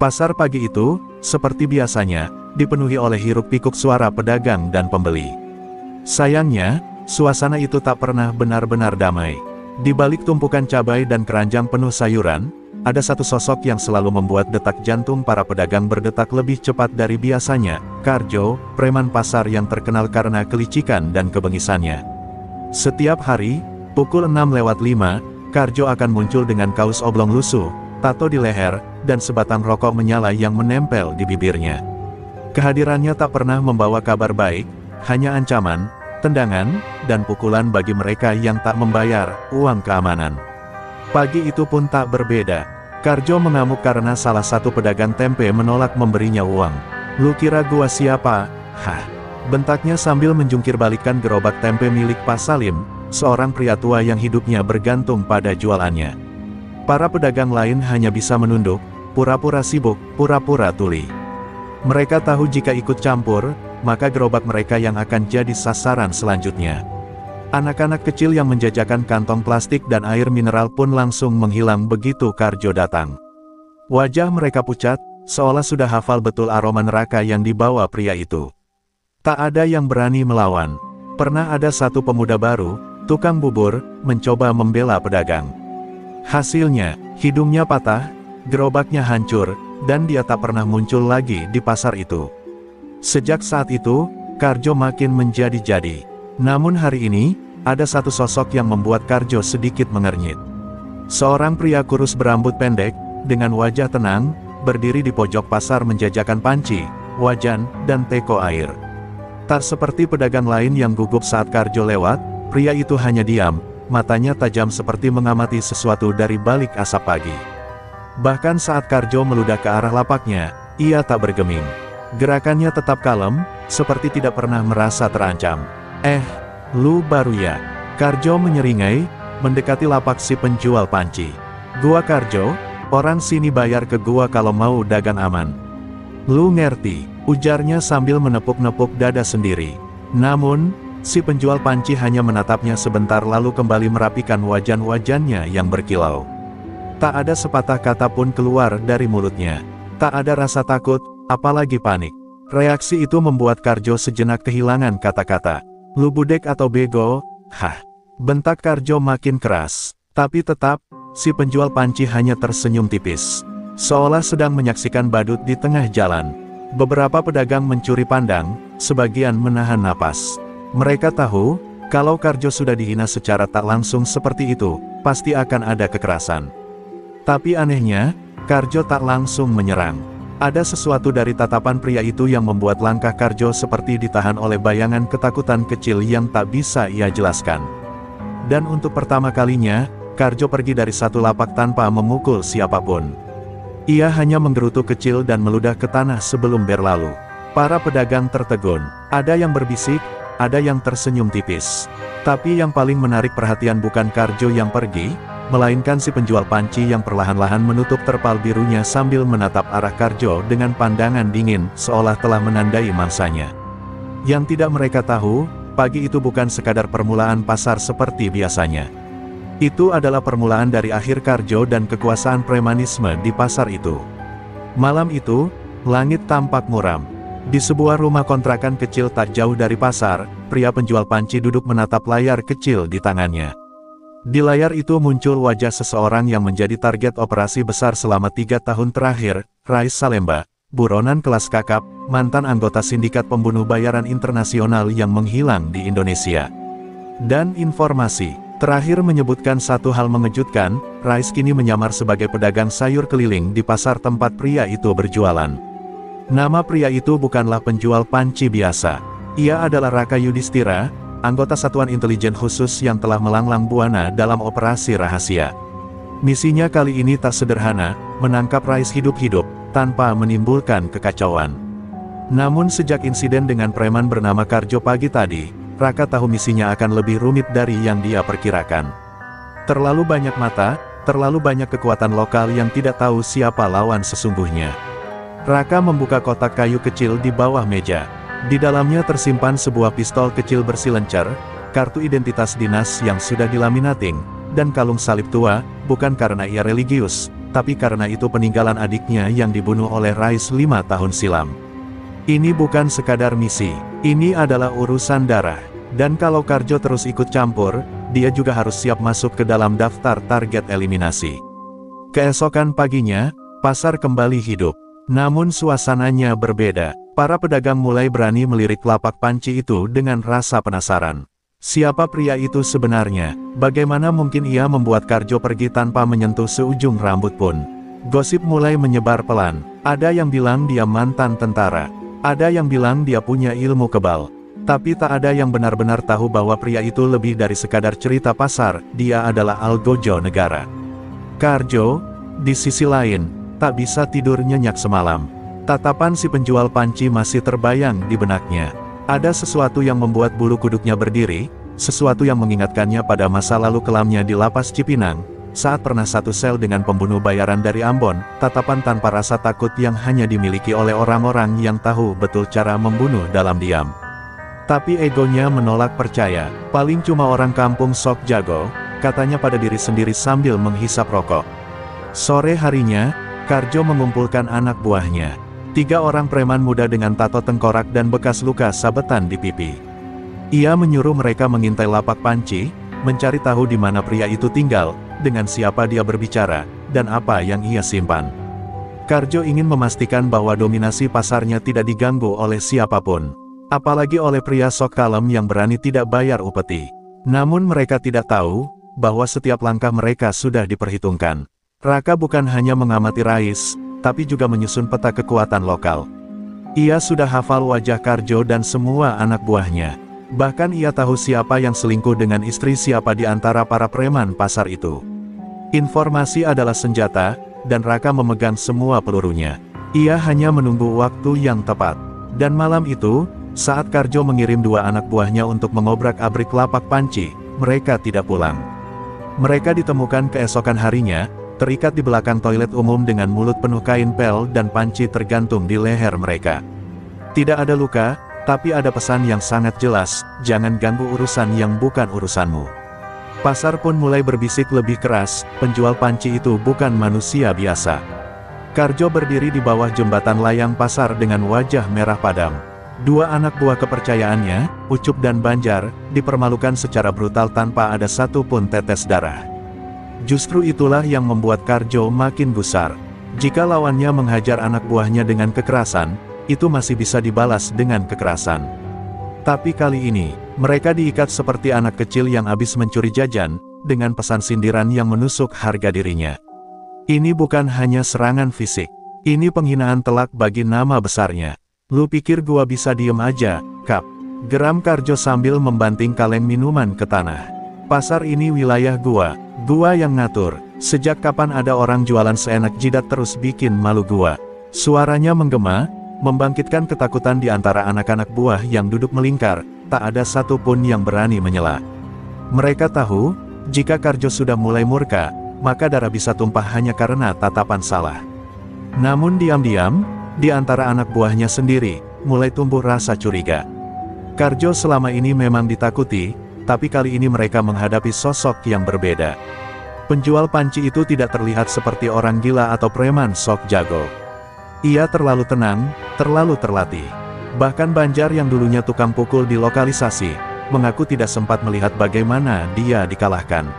Pasar pagi itu, seperti biasanya, dipenuhi oleh hiruk-pikuk suara pedagang dan pembeli. Sayangnya, suasana itu tak pernah benar-benar damai. Di balik tumpukan cabai dan keranjang penuh sayuran, ada satu sosok yang selalu membuat detak jantung para pedagang berdetak lebih cepat dari biasanya, Karjo, preman pasar yang terkenal karena kelicikan dan kebengisannya. Setiap hari, pukul 6:05, Karjo akan muncul dengan kaos oblong lusuh, tato di leher, dan sebatang rokok menyala yang menempel di bibirnya. Kehadirannya tak pernah membawa kabar baik, hanya ancaman, tendangan, dan pukulan bagi mereka yang tak membayar uang keamanan. Pagi itu pun tak berbeda. Karjo mengamuk karena salah satu pedagang tempe menolak memberinya uang. "Lu kira gua siapa? Hah?" bentaknya sambil menjungkir balikan gerobak tempe milik Pak Salim, seorang pria tua yang hidupnya bergantung pada jualannya. Para pedagang lain hanya bisa menunduk, pura-pura sibuk, pura-pura tuli. Mereka tahu jika ikut campur, maka gerobak mereka yang akan jadi sasaran selanjutnya. Anak-anak kecil yang menjajakan kantong plastik dan air mineral pun langsung menghilang begitu Karjo datang. Wajah mereka pucat, seolah sudah hafal betul aroma neraka yang dibawa pria itu. Tak ada yang berani melawan. Pernah ada satu pemuda baru, tukang bubur, mencoba membela pedagang. Hasilnya, hidungnya patah, gerobaknya hancur, dan dia tak pernah muncul lagi di pasar itu. Sejak saat itu, Karjo makin menjadi-jadi. Namun hari ini, ada satu sosok yang membuat Karjo sedikit mengernyit. Seorang pria kurus berambut pendek, dengan wajah tenang, berdiri di pojok pasar menjajakan panci, wajan, dan teko air. Tak seperti pedagang lain yang gugup saat Karjo lewat, pria itu hanya diam, matanya tajam seperti mengamati sesuatu dari balik asap pagi. Bahkan saat Karjo meludah ke arah lapaknya, ia tak bergeming. Gerakannya tetap kalem, seperti tidak pernah merasa terancam. Lu baru ya?" Karjo menyeringai, mendekati lapak si penjual panci. "Gua Karjo, orang sini bayar ke gua kalau mau dagang aman." "Lu ngerti," ujarnya sambil menepuk-nepuk dada sendiri. Namun, si penjual panci hanya menatapnya sebentar lalu kembali merapikan wajan-wajannya yang berkilau. Tak ada sepatah kata pun keluar dari mulutnya. Tak ada rasa takut, apalagi panik. Reaksi itu membuat Karjo sejenak kehilangan kata-kata. "Lu budek atau bego?" "Hah?" bentak Karjo makin keras. Tapi tetap, si penjual panci hanya tersenyum tipis, seolah sedang menyaksikan badut di tengah jalan. Beberapa pedagang mencuri pandang, sebagian menahan napas. Mereka tahu, kalau Karjo sudah dihina secara tak langsung seperti itu, pasti akan ada kekerasan. Tapi anehnya, Karjo tak langsung menyerang. Ada sesuatu dari tatapan pria itu yang membuat langkah Karjo seperti ditahan oleh bayangan ketakutan kecil yang tak bisa ia jelaskan. Dan untuk pertama kalinya, Karjo pergi dari satu lapak tanpa memukul siapapun. Ia hanya menggerutu kecil dan meludah ke tanah sebelum berlalu. Para pedagang tertegun. Ada yang berbisik, ada yang tersenyum tipis. Tapi yang paling menarik perhatian bukan Karjo yang pergi, melainkan si penjual panci yang perlahan-lahan menutup terpal birunya sambil menatap arah Karjo dengan pandangan dingin, seolah telah menandai mangsanya. Yang tidak mereka tahu, pagi itu bukan sekadar permulaan pasar seperti biasanya. Itu adalah permulaan dari akhir Karjo dan kekuasaan premanisme di pasar itu. Malam itu, langit tampak muram. Di sebuah rumah kontrakan kecil tak jauh dari pasar, pria penjual panci duduk menatap layar kecil di tangannya. Di layar itu muncul wajah seseorang yang menjadi target operasi besar selama 3 tahun terakhir, Rais Salemba, buronan kelas kakap, mantan anggota sindikat pembunuh bayaran internasional yang menghilang di Indonesia. Dan informasi terakhir menyebutkan satu hal mengejutkan, Rais kini menyamar sebagai pedagang sayur keliling di pasar tempat pria itu berjualan. Nama pria itu bukanlah penjual panci biasa. Ia adalah Raka Yudhistira, anggota Satuan Intelijen Khusus yang telah melanglang buana dalam operasi rahasia. Misinya kali ini tak sederhana, menangkap Rais hidup-hidup, tanpa menimbulkan kekacauan. Namun sejak insiden dengan preman bernama Karjo pagi tadi, Raka tahu misinya akan lebih rumit dari yang dia perkirakan. Terlalu banyak mata, terlalu banyak kekuatan lokal yang tidak tahu siapa lawan sesungguhnya. Raka membuka kotak kayu kecil di bawah meja. Di dalamnya tersimpan sebuah pistol kecil bersilencer, kartu identitas dinas yang sudah dilaminating, dan kalung salib tua, bukan karena ia religius, tapi karena itu peninggalan adiknya yang dibunuh oleh Rais 5 tahun silam. Ini bukan sekadar misi, ini adalah urusan darah. Dan kalau Karjo terus ikut campur, dia juga harus siap masuk ke dalam daftar target eliminasi. Keesokan paginya, pasar kembali hidup. Namun suasananya berbeda. Para pedagang mulai berani melirik lapak panci itu dengan rasa penasaran. Siapa pria itu sebenarnya? Bagaimana mungkin ia membuat Karjo pergi tanpa menyentuh seujung rambut pun? Gosip mulai menyebar pelan. Ada yang bilang dia mantan tentara. Ada yang bilang dia punya ilmu kebal. Tapi tak ada yang benar-benar tahu bahwa pria itu lebih dari sekadar cerita pasar. Dia adalah algojo negara. Karjo, di sisi lain, tak bisa tidur nyenyak semalam. Tatapan si penjual panci masih terbayang di benaknya. Ada sesuatu yang membuat bulu kuduknya berdiri, sesuatu yang mengingatkannya pada masa lalu kelamnya di lapas Cipinang, saat pernah satu sel dengan pembunuh bayaran dari Ambon, tatapan tanpa rasa takut yang hanya dimiliki oleh orang-orang yang tahu betul cara membunuh dalam diam. Tapi egonya menolak percaya, paling cuma orang kampung sok jago, katanya pada diri sendiri sambil menghisap rokok. Sore harinya, Karjo mengumpulkan anak buahnya. 3 orang preman muda dengan tato tengkorak dan bekas luka sabetan di pipi. Ia menyuruh mereka mengintai lapak panci, mencari tahu di mana pria itu tinggal, dengan siapa dia berbicara, dan apa yang ia simpan. Karjo ingin memastikan bahwa dominasi pasarnya tidak diganggu oleh siapapun. Apalagi oleh pria sok kalem yang berani tidak bayar upeti. Namun mereka tidak tahu, bahwa setiap langkah mereka sudah diperhitungkan. Raka bukan hanya mengamati Rais, tapi juga menyusun peta kekuatan lokal. Ia sudah hafal wajah Karjo dan semua anak buahnya. Bahkan ia tahu siapa yang selingkuh dengan istri siapa di antara para preman pasar itu. Informasi adalah senjata, dan Raka memegang semua pelurunya. Ia hanya menunggu waktu yang tepat. Dan malam itu, saat Karjo mengirim 2 anak buahnya untuk mengobrak-abrik lapak panci, mereka tidak pulang. Mereka ditemukan keesokan harinya, terikat di belakang toilet umum dengan mulut penuh kain pel dan panci tergantung di leher mereka. Tidak ada luka, tapi ada pesan yang sangat jelas, jangan ganggu urusan yang bukan urusanmu. Pasar pun mulai berbisik lebih keras, penjual panci itu bukan manusia biasa. Karjo berdiri di bawah jembatan layang pasar dengan wajah merah padam. 2 anak buah kepercayaannya, Ucup dan Banjar, dipermalukan secara brutal tanpa ada satupun tetes darah. Justru itulah yang membuat Karjo makin gusar. Jika lawannya menghajar anak buahnya dengan kekerasan, itu masih bisa dibalas dengan kekerasan. Tapi kali ini, mereka diikat seperti anak kecil yang habis mencuri jajan, dengan pesan sindiran yang menusuk harga dirinya. Ini bukan hanya serangan fisik. Ini penghinaan telak bagi nama besarnya. Lu pikir gua bisa diem aja, Kap? Geram Karjo sambil membanting kaleng minuman ke tanah. Pasar ini wilayah gua yang ngatur. Sejak kapan ada orang jualan seenak jidat terus bikin malu gua? Suaranya menggema, membangkitkan ketakutan di antara anak-anak buah yang duduk melingkar, tak ada satupun yang berani menyela. Mereka tahu, jika Karjo sudah mulai murka, maka darah bisa tumpah hanya karena tatapan salah. Namun diam-diam, di antara anak buahnya sendiri, mulai tumbuh rasa curiga. Karjo selama ini memang ditakuti, tapi kali ini mereka menghadapi sosok yang berbeda. Penjual panci itu tidak terlihat seperti orang gila atau preman sok jago. Ia terlalu tenang, terlalu terlatih. Bahkan Banjar yang dulunya tukang pukul di lokalisasi, mengaku tidak sempat melihat bagaimana dia dikalahkan.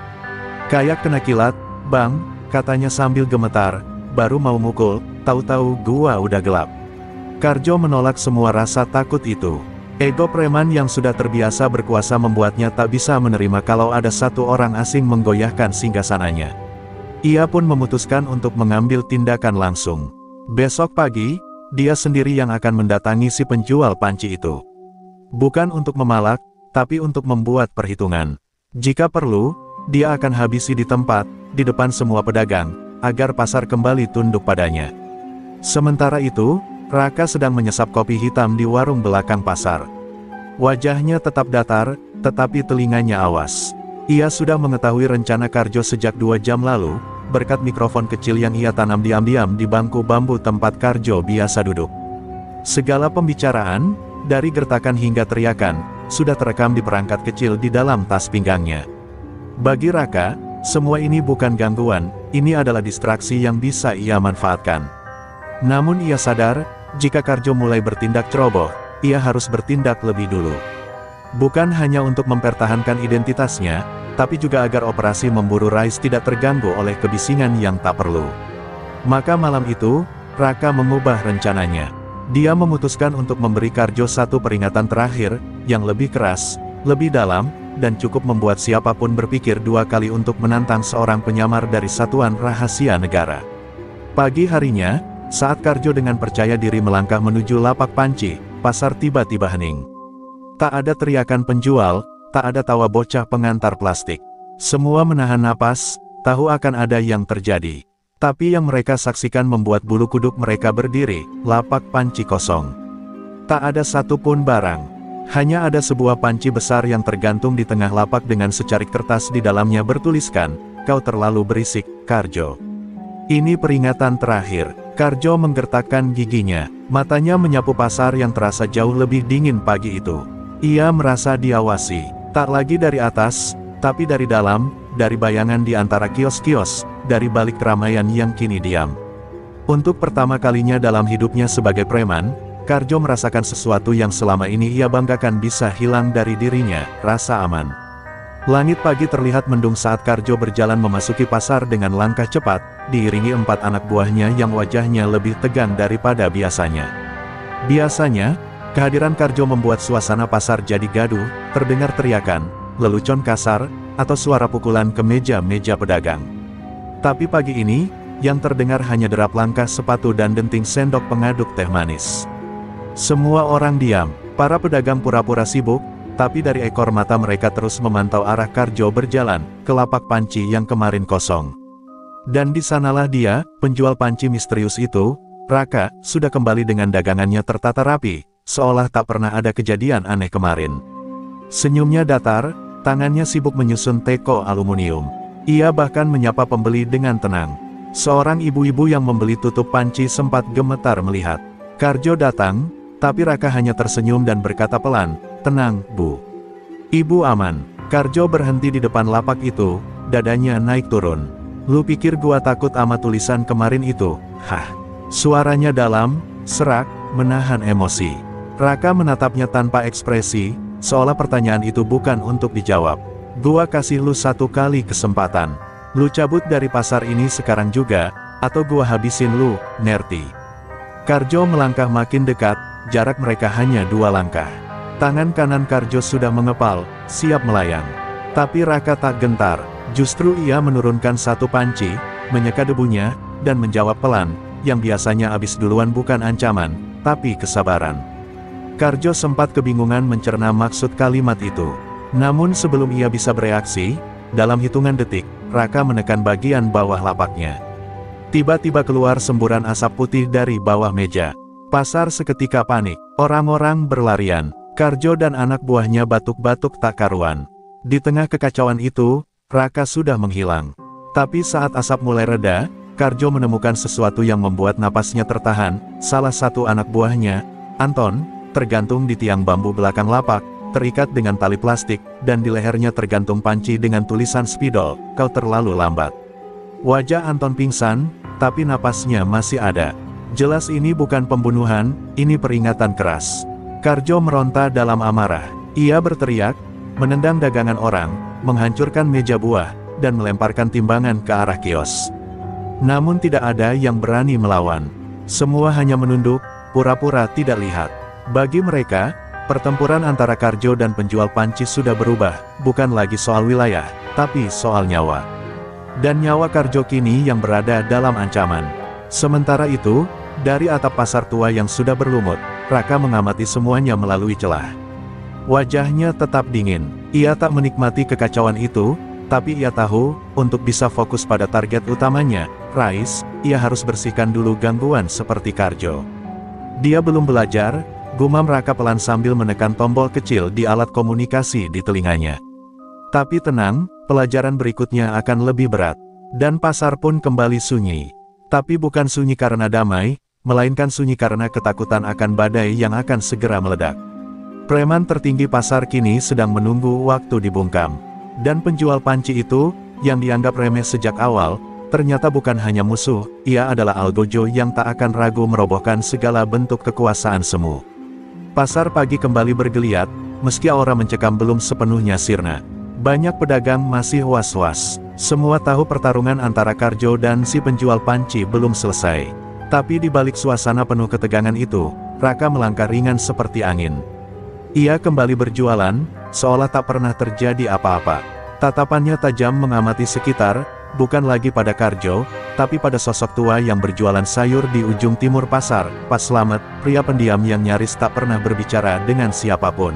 Kayak kena kilat, Bang, katanya sambil gemetar, baru mau mukul, tahu-tahu gua udah gelap. Karjo menolak semua rasa takut itu. Ego preman yang sudah terbiasa berkuasa membuatnya tak bisa menerima kalau ada satu orang asing menggoyahkan singgasananya. Ia pun memutuskan untuk mengambil tindakan langsung. Besok pagi, dia sendiri yang akan mendatangi si penjual panci itu. Bukan untuk memalak, tapi untuk membuat perhitungan. Jika perlu, dia akan habisi di tempat, di depan semua pedagang, agar pasar kembali tunduk padanya. Sementara itu, Raka sedang menyesap kopi hitam di warung belakang pasar. Wajahnya tetap datar, tetapi telinganya awas. Ia sudah mengetahui rencana Karjo sejak 2 jam lalu, berkat mikrofon kecil yang ia tanam diam-diam di bangku bambu tempat Karjo biasa duduk. Segala pembicaraan, dari gertakan hingga teriakan, sudah terekam di perangkat kecil di dalam tas pinggangnya. Bagi Raka, Semua ini bukan gangguan, ini adalah distraksi yang bisa ia manfaatkan. Namun ia sadar, jika Karjo mulai bertindak ceroboh, ia harus bertindak lebih dulu. Bukan hanya untuk mempertahankan identitasnya, tapi juga agar operasi memburu Rais tidak terganggu oleh kebisingan yang tak perlu. Maka malam itu, Raka mengubah rencananya. Dia memutuskan untuk memberi Karjo satu peringatan terakhir, yang lebih keras, lebih dalam, dan cukup membuat siapapun berpikir dua kali untuk menantang seorang penyamar dari Satuan Rahasia Negara. Pagi harinya, saat Karjo dengan percaya diri melangkah menuju lapak panci, pasar tiba-tiba hening. Tak ada teriakan penjual, tak ada tawa bocah pengantar plastik. Semua menahan napas, tahu akan ada yang terjadi. Tapi yang mereka saksikan membuat bulu kuduk mereka berdiri, lapak panci kosong. Tak ada satupun barang. Hanya ada sebuah panci besar yang tergantung di tengah lapak dengan secarik kertas di dalamnya bertuliskan, "Kau terlalu berisik, Karjo." Ini peringatan terakhir. Karjo menggertakkan giginya, matanya menyapu pasar yang terasa jauh lebih dingin pagi itu. Ia merasa diawasi, tak lagi dari atas, tapi dari dalam, dari bayangan di antara kios-kios, dari balik keramaian yang kini diam. Untuk pertama kalinya dalam hidupnya sebagai preman, Karjo merasakan sesuatu yang selama ini ia banggakan bisa hilang dari dirinya, rasa aman. Langit pagi terlihat mendung saat Karjo berjalan memasuki pasar dengan langkah cepat, diiringi 4 anak buahnya yang wajahnya lebih tegang daripada biasanya. Biasanya, kehadiran Karjo membuat suasana pasar jadi gaduh, terdengar teriakan, lelucon kasar, atau suara pukulan ke meja-meja pedagang. Tapi pagi ini, yang terdengar hanya derap langkah sepatu dan denting sendok pengaduk teh manis. Semua orang diam, para pedagang pura-pura sibuk, tapi dari ekor mata mereka terus memantau arah Karjo berjalan ke lapak panci yang kemarin kosong. Dan di sanalah dia, penjual panci misterius itu, Raka, sudah kembali dengan dagangannya tertata rapi, seolah tak pernah ada kejadian aneh kemarin. Senyumnya datar, tangannya sibuk menyusun teko aluminium. Ia bahkan menyapa pembeli dengan tenang. Seorang ibu-ibu yang membeli tutup panci sempat gemetar melihat Karjo datang, tapi Raka hanya tersenyum dan berkata pelan, "Tenang, Bu. Ibu aman." Karjo berhenti di depan lapak itu, dadanya naik turun. "Lu pikir gua takut sama tulisan kemarin itu?" "Hah?" Suaranya dalam, serak, menahan emosi. Raka menatapnya tanpa ekspresi, seolah pertanyaan itu bukan untuk dijawab. "Gua kasih lu satu kali kesempatan. Lu cabut dari pasar ini sekarang juga, atau gua habisin lu, Nerti." Karjo melangkah makin dekat, jarak mereka hanya 2 langkah. Tangan kanan Karjo sudah mengepal, siap melayang. Tapi Raka tak gentar, justru ia menurunkan satu panci, menyeka debunya, dan menjawab pelan, yang biasanya habis duluan bukan ancaman, tapi kesabaran. Karjo sempat kebingungan mencerna maksud kalimat itu. Namun sebelum ia bisa bereaksi, dalam hitungan detik, Raka menekan bagian bawah lapaknya. Tiba-tiba keluar semburan asap putih dari bawah meja. Pasar seketika panik, orang-orang berlarian, Karjo dan anak buahnya batuk-batuk tak karuan. Di tengah kekacauan itu, Raka sudah menghilang. Tapi saat asap mulai reda, Karjo menemukan sesuatu yang membuat napasnya tertahan. Salah satu anak buahnya, Anton, tergantung di tiang bambu belakang lapak, terikat dengan tali plastik, dan di lehernya tergantung panci dengan tulisan spidol, "Kau terlalu lambat." Wajah Anton pingsan, tapi napasnya masih ada. Jelas ini bukan pembunuhan, ini peringatan keras. Karjo meronta dalam amarah. Ia berteriak, menendang dagangan orang, menghancurkan meja buah, dan melemparkan timbangan ke arah kios. Namun tidak ada yang berani melawan. Semua hanya menunduk, pura-pura tidak lihat. Bagi mereka, pertempuran antara Karjo dan penjual panci sudah berubah, bukan lagi soal wilayah, tapi soal nyawa. Dan nyawa Karjo kini yang berada dalam ancaman. Sementara itu, dari atap pasar tua yang sudah berlumut, Raka mengamati semuanya melalui celah. Wajahnya tetap dingin. Ia tak menikmati kekacauan itu, tapi ia tahu, untuk bisa fokus pada target utamanya, Rais, ia harus bersihkan dulu gangguan seperti Karjo. Dia belum belajar, gumam Raka pelan sambil menekan tombol kecil di alat komunikasi di telinganya. Tapi tenang, pelajaran berikutnya akan lebih berat. Dan pasar pun kembali sunyi. Tapi bukan sunyi karena damai, melainkan sunyi karena ketakutan akan badai yang akan segera meledak. Preman tertinggi pasar kini sedang menunggu waktu dibungkam. Dan penjual panci itu, yang dianggap remeh sejak awal, ternyata bukan hanya musuh, ia adalah Algojo yang tak akan ragu merobohkan segala bentuk kekuasaan semu. Pasar pagi kembali bergeliat, meski aura mencekam belum sepenuhnya sirna. Banyak pedagang masih was-was. Semua tahu pertarungan antara Karjo dan si penjual panci belum selesai. Tapi di balik suasana penuh ketegangan itu, Raka melangkah ringan seperti angin. Ia kembali berjualan, seolah tak pernah terjadi apa-apa. Tatapannya tajam mengamati sekitar, bukan lagi pada Karjo, tapi pada sosok tua yang berjualan sayur di ujung timur pasar, Pak Slamet, pria pendiam yang nyaris tak pernah berbicara dengan siapapun.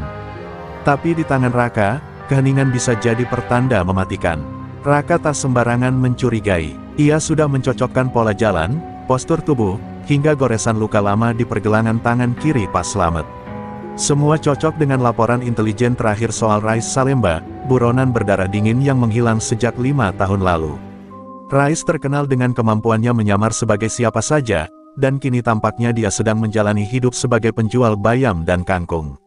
Tapi di tangan Raka, keheningan bisa jadi pertanda mematikan. Raka tak sembarangan mencurigai. Ia sudah mencocokkan pola jalan, postur tubuh, hingga goresan luka lama di pergelangan tangan kiri Pak Slamet. Semua cocok dengan laporan intelijen terakhir soal Rais Salemba, buronan berdarah dingin yang menghilang sejak 5 tahun lalu. Rais terkenal dengan kemampuannya menyamar sebagai siapa saja, dan kini tampaknya dia sedang menjalani hidup sebagai penjual bayam dan kangkung.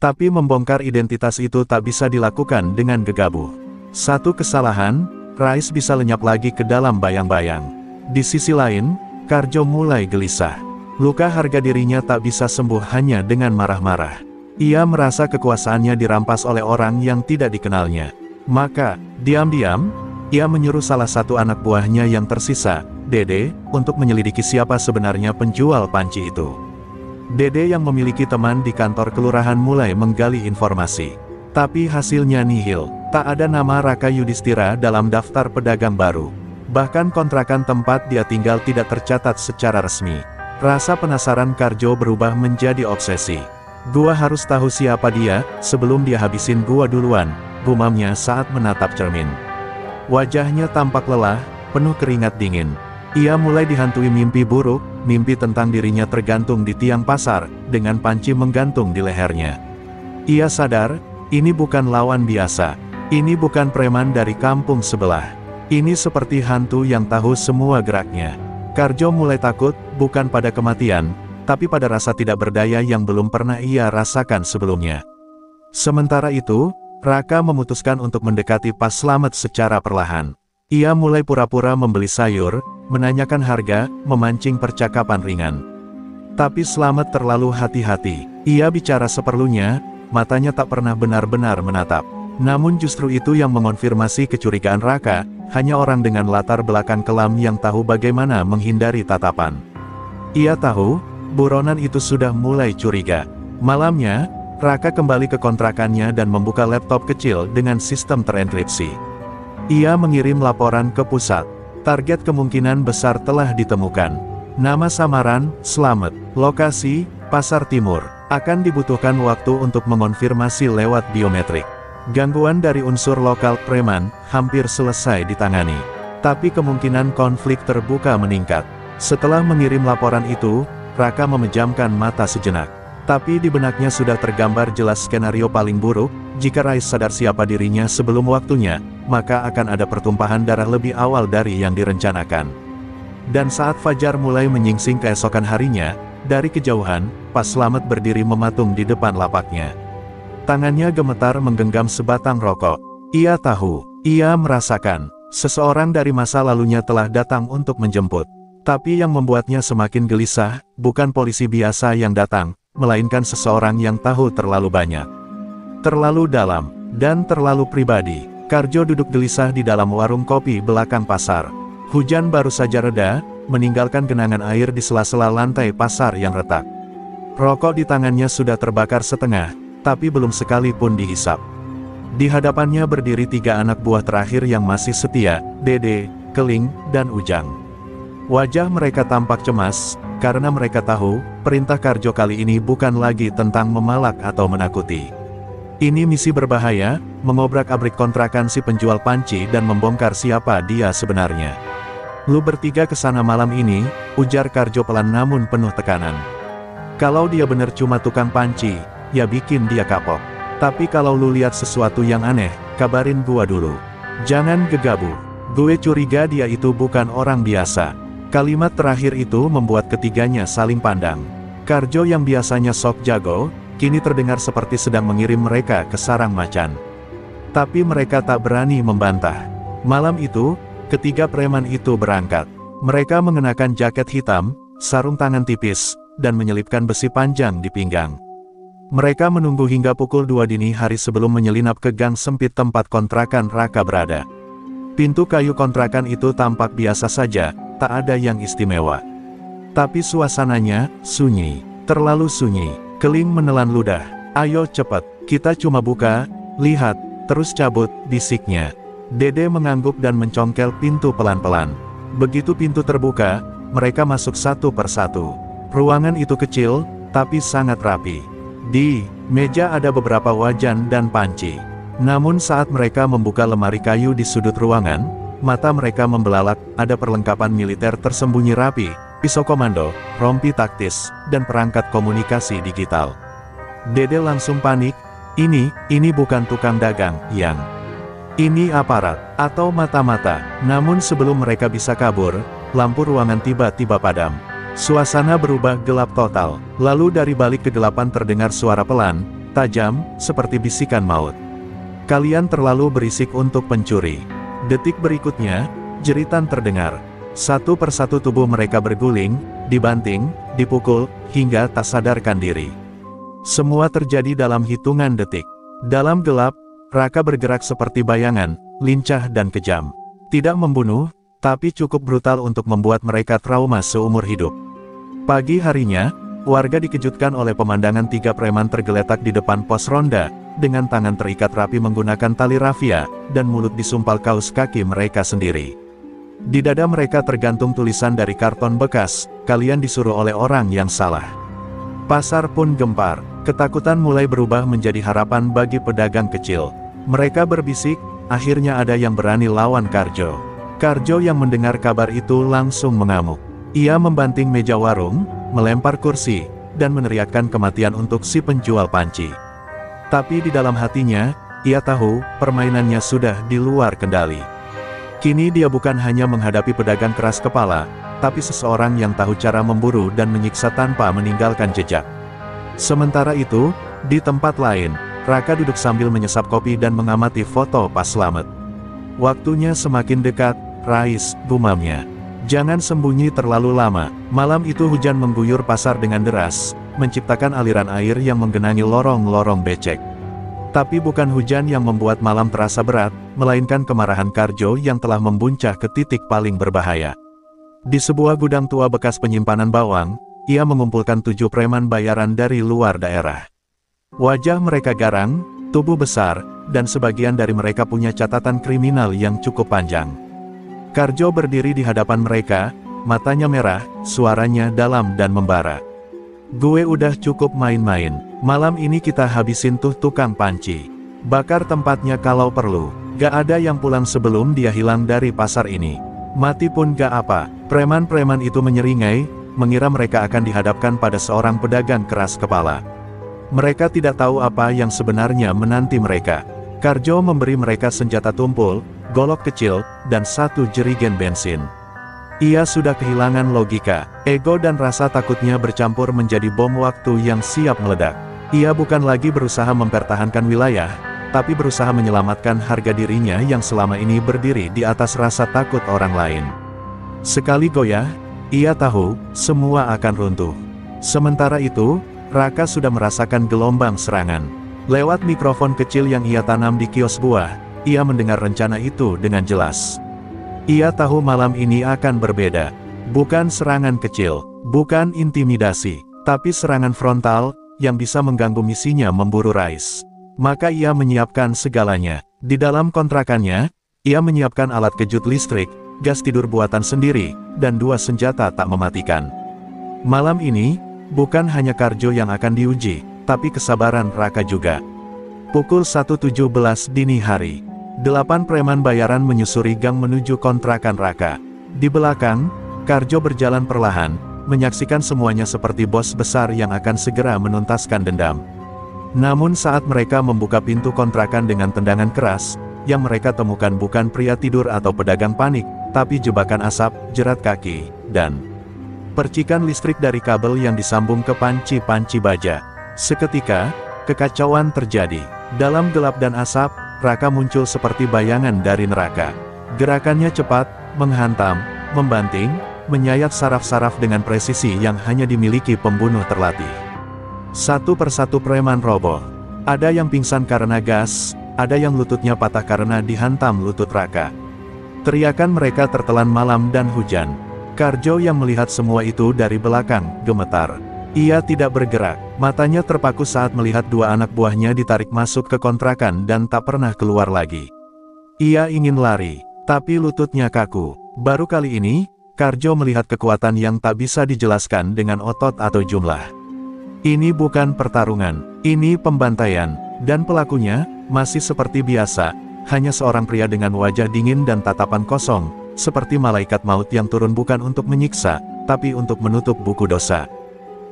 Tapi membongkar identitas itu tak bisa dilakukan dengan gegabah. Satu kesalahan, Rais bisa lenyap lagi ke dalam bayang-bayang. Di sisi lain, Karjo mulai gelisah. Luka harga dirinya tak bisa sembuh hanya dengan marah-marah. Ia merasa kekuasaannya dirampas oleh orang yang tidak dikenalnya. Maka, diam-diam, ia menyuruh salah satu anak buahnya yang tersisa, Dede, untuk menyelidiki siapa sebenarnya penjual panci itu. Dede yang memiliki teman di kantor kelurahan mulai menggali informasi. Tapi hasilnya nihil, tak ada nama Raka Yudhistira dalam daftar pedagang baru. Bahkan kontrakan tempat dia tinggal tidak tercatat secara resmi. Rasa penasaran Karjo berubah menjadi obsesi. Gua harus tahu siapa dia, sebelum dia habisin gua duluan, gumamnya saat menatap cermin. Wajahnya tampak lelah, penuh keringat dingin. Ia mulai dihantui mimpi buruk, mimpi tentang dirinya tergantung di tiang pasar, dengan panci menggantung di lehernya. Ia sadar, ini bukan lawan biasa. Ini bukan preman dari kampung sebelah. Ini seperti hantu yang tahu semua geraknya. Karjo mulai takut, bukan pada kematian, tapi pada rasa tidak berdaya yang belum pernah ia rasakan sebelumnya. Sementara itu, Raka memutuskan untuk mendekati Pak Slamet secara perlahan. Ia mulai pura-pura membeli sayur, menanyakan harga, memancing percakapan ringan. Tapi Slamet terlalu hati-hati. Ia bicara seperlunya, matanya tak pernah benar-benar menatap. Namun justru itu yang mengonfirmasi kecurigaan Raka, hanya orang dengan latar belakang kelam yang tahu bagaimana menghindari tatapan. Ia tahu, buronan itu sudah mulai curiga. Malamnya, Raka kembali ke kontrakannya dan membuka laptop kecil dengan sistem terenkripsi. Ia mengirim laporan ke pusat. Target kemungkinan besar telah ditemukan. Nama samaran, Slamet. Lokasi, Pasar Timur. Akan dibutuhkan waktu untuk mengonfirmasi lewat biometrik. Gangguan dari unsur lokal preman, hampir selesai ditangani. Tapi kemungkinan konflik terbuka meningkat. Setelah mengirim laporan itu, Raka memejamkan mata sejenak. Tapi di benaknya sudah tergambar jelas skenario paling buruk, jika Rais sadar siapa dirinya sebelum waktunya, maka akan ada pertumpahan darah lebih awal dari yang direncanakan. Dan saat fajar mulai menyingsing keesokan harinya, dari kejauhan, Pak Slamet berdiri mematung di depan lapaknya. Tangannya gemetar menggenggam sebatang rokok. Ia tahu, ia merasakan, seseorang dari masa lalunya telah datang untuk menjemput. Tapi yang membuatnya semakin gelisah, bukan polisi biasa yang datang, melainkan seseorang yang tahu terlalu banyak, terlalu dalam, dan terlalu pribadi. Karjo duduk gelisah di dalam warung kopi belakang pasar. Hujan baru saja reda, meninggalkan genangan air di sela-sela lantai pasar yang retak. Rokok di tangannya sudah terbakar setengah, tapi belum sekalipun dihisap. Di hadapannya berdiri 3 anak buah terakhir yang masih setia, Dede, Keling, dan Ujang. Wajah mereka tampak cemas, karena mereka tahu, perintah Karjo kali ini bukan lagi tentang memalak atau menakuti. Ini misi berbahaya, mengobrak-abrik kontrakan si penjual panci dan membongkar siapa dia sebenarnya. Lu bertiga kesana malam ini, ujar Karjo pelan namun penuh tekanan. Kalau dia bener cuma tukang panci, ya bikin dia kapok. Tapi kalau lu lihat sesuatu yang aneh, kabarin gua dulu. Jangan gegabah. Gue curiga dia itu bukan orang biasa. Kalimat terakhir itu membuat ketiganya saling pandang. Karjo yang biasanya sok jago, kini terdengar seperti sedang mengirim mereka ke sarang macan. Tapi mereka tak berani membantah. Malam itu, ketiga preman itu berangkat. Mereka mengenakan jaket hitam, sarung tangan tipis, dan menyelipkan besi panjang di pinggang. Mereka menunggu hingga pukul 2 dini hari sebelum menyelinap ke gang sempit tempat kontrakan Raka berada. Pintu kayu kontrakan itu tampak biasa saja, tak ada yang istimewa. Tapi suasananya sunyi, terlalu sunyi. Keling menelan ludah. "Ayo cepat, kita cuma buka, lihat, terus cabut," bisiknya. Dede mengangguk dan mencongkel pintu pelan-pelan. Begitu pintu terbuka, mereka masuk satu persatu. Ruangan itu kecil, tapi sangat rapi. Di meja ada beberapa wajan dan panci. Namun saat mereka membuka lemari kayu di sudut ruangan, mata mereka membelalak. Ada perlengkapan militer tersembunyi rapi, pisau komando, rompi taktis, dan perangkat komunikasi digital. Dede langsung panik. Ini bukan tukang dagang, Yang. Ini aparat, atau mata-mata. Namun sebelum mereka bisa kabur, lampu ruangan tiba-tiba padam. Suasana berubah gelap total. Lalu dari balik kegelapan terdengar suara pelan, tajam, seperti bisikan maut. "Kalian terlalu berisik untuk pencuri." Detik berikutnya, jeritan terdengar. Satu persatu tubuh mereka berguling, dibanting, dipukul, hingga tak sadarkan diri. Semua terjadi dalam hitungan detik. Dalam gelap, Raka bergerak seperti bayangan, lincah dan kejam. Tidak membunuh, tapi cukup brutal untuk membuat mereka trauma seumur hidup. Pagi harinya, warga dikejutkan oleh pemandangan tiga preman tergeletak di depan pos ronda, dengan tangan terikat rapi menggunakan tali rafia, dan mulut disumpal kaos kaki mereka sendiri. Di dada mereka tergantung tulisan dari karton bekas, "Kalian disuruh oleh orang yang salah." Pasar pun gempar. Ketakutan mulai berubah menjadi harapan bagi pedagang kecil. Mereka berbisik, akhirnya ada yang berani lawan Karjo. Karjo yang mendengar kabar itu langsung mengamuk. Ia membanting meja warung, melempar kursi, dan meneriakkan kematian untuk si penjual panci. Tapi di dalam hatinya, ia tahu, permainannya sudah di luar kendali. Kini dia bukan hanya menghadapi pedagang keras kepala, tapi seseorang yang tahu cara memburu dan menyiksa tanpa meninggalkan jejak. Sementara itu, di tempat lain, Raka duduk sambil menyesap kopi dan mengamati foto Pak Slamet. "Waktunya semakin dekat, Rais," gumamnya. "Jangan sembunyi terlalu lama." Malam itu hujan mengguyur pasar dengan deras, menciptakan aliran air yang menggenangi lorong-lorong becek. Tapi bukan hujan yang membuat malam terasa berat, melainkan kemarahan Karjo yang telah membuncah ke titik paling berbahaya. Di sebuah gudang tua bekas penyimpanan bawang, ia mengumpulkan 7 preman bayaran dari luar daerah. Wajah mereka garang, tubuh besar, dan sebagian dari mereka punya catatan kriminal yang cukup panjang. Karjo berdiri di hadapan mereka, matanya merah, suaranya dalam dan membara. "Gue udah cukup main-main. Malam ini kita habisin tuh tukang panci. Bakar tempatnya kalau perlu. Gak ada yang pulang sebelum dia hilang dari pasar ini. Mati pun gak apa." Preman-preman itu menyeringai, mengira mereka akan dihadapkan pada seorang pedagang keras kepala. Mereka tidak tahu apa yang sebenarnya menanti mereka. Karjo memberi mereka senjata tumpul, golok kecil, dan 1 jerigen bensin. Ia sudah kehilangan logika. Ego dan rasa takutnya bercampur menjadi bom waktu yang siap meledak. Ia bukan lagi berusaha mempertahankan wilayah, tapi berusaha menyelamatkan harga dirinya yang selama ini berdiri di atas rasa takut orang lain. Sekali goyah, ia tahu, semua akan runtuh. Sementara itu, Raka sudah merasakan gelombang serangan. Lewat mikrofon kecil yang ia tanam di kios buah, ia mendengar rencana itu dengan jelas. Ia tahu malam ini akan berbeda. Bukan serangan kecil, bukan intimidasi, tapi serangan frontal, yang bisa mengganggu misinya memburu Rais. Maka ia menyiapkan segalanya. Di dalam kontrakannya, ia menyiapkan alat kejut listrik, gas tidur buatan sendiri, dan 2 senjata tak mematikan. Malam ini, bukan hanya Karjo yang akan diuji, tapi kesabaran Raka juga. Pukul 1.17 dini hari. 8 preman bayaran menyusuri gang menuju kontrakan Raka. Di belakang, Karjo berjalan perlahan, menyaksikan semuanya seperti bos besar yang akan segera menuntaskan dendam. Namun saat mereka membuka pintu kontrakan dengan tendangan keras, yang mereka temukan bukan pria tidur atau pedagang panik, tapi jebakan asap, jerat kaki, dan percikan listrik dari kabel yang disambung ke panci-panci baja. Seketika, kekacauan terjadi. Dalam gelap dan asap, Raka muncul seperti bayangan dari neraka. Gerakannya cepat, menghantam, membanting, menyayat saraf-saraf dengan presisi yang hanya dimiliki pembunuh terlatih. Satu persatu preman roboh. Ada yang pingsan karena gas, ada yang lututnya patah karena dihantam lutut Raka. Teriakan mereka tertelan malam dan hujan. Karjo yang melihat semua itu dari belakang, gemetar. Ia tidak bergerak, matanya terpaku saat melihat dua anak buahnya ditarik masuk ke kontrakan dan tak pernah keluar lagi. Ia ingin lari, tapi lututnya kaku. Baru kali ini, Karjo melihat kekuatan yang tak bisa dijelaskan dengan otot atau jumlah. Ini bukan pertarungan, ini pembantaian, dan pelakunya masih seperti biasa, hanya seorang pria dengan wajah dingin dan tatapan kosong, seperti malaikat maut yang turun bukan untuk menyiksa, tapi untuk menutup buku dosa.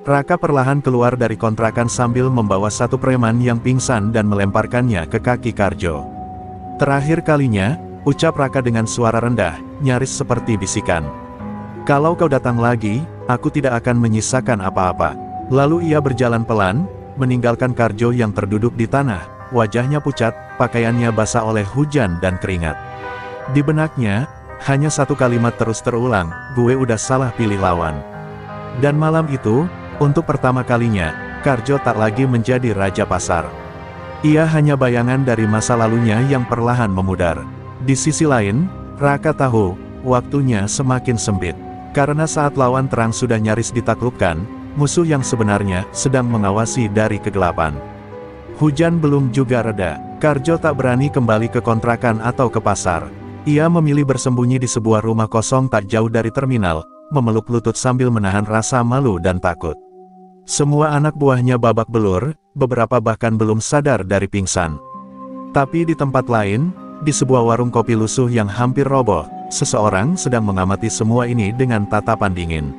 Raka perlahan keluar dari kontrakan sambil membawa satu preman yang pingsan dan melemparkannya ke kaki Karjo. Terakhir kalinya, ucap Raka dengan suara rendah, nyaris seperti bisikan. Kalau kau datang lagi, aku tidak akan menyisakan apa-apa. Lalu ia berjalan pelan, meninggalkan Karjo yang terduduk di tanah, wajahnya pucat, pakaiannya basah oleh hujan dan keringat. Di benaknya, hanya satu kalimat terus terulang, gue udah salah pilih lawan. Dan malam itu, untuk pertama kalinya, Karjo tak lagi menjadi raja pasar. Ia hanya bayangan dari masa lalunya yang perlahan memudar. Di sisi lain, Raka tahu, waktunya semakin sempit. Karena saat lawan terang sudah nyaris ditaklukkan, musuh yang sebenarnya sedang mengawasi dari kegelapan. Hujan belum juga reda, Karjo tak berani kembali ke kontrakan atau ke pasar. Ia memilih bersembunyi di sebuah rumah kosong tak jauh dari terminal, memeluk lutut sambil menahan rasa malu dan takut. Semua anak buahnya babak belur, beberapa bahkan belum sadar dari pingsan. Tapi di tempat lain, di sebuah warung kopi lusuh yang hampir roboh, seseorang sedang mengamati semua ini dengan tatapan dingin.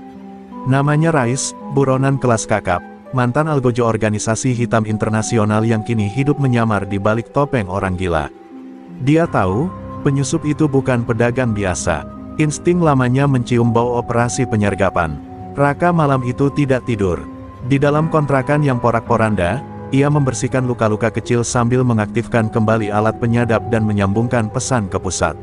Namanya Rais, buronan kelas kakap, mantan algojo organisasi hitam internasional yang kini hidup menyamar di balik topeng orang gila. Dia tahu, penyusup itu bukan pedagang biasa. Insting lamanya mencium bau operasi penyergapan. Raka malam itu tidak tidur. Di dalam kontrakan yang porak-poranda, ia membersihkan luka-luka kecil sambil mengaktifkan kembali alat penyadap dan menyambungkan pesan ke pusat.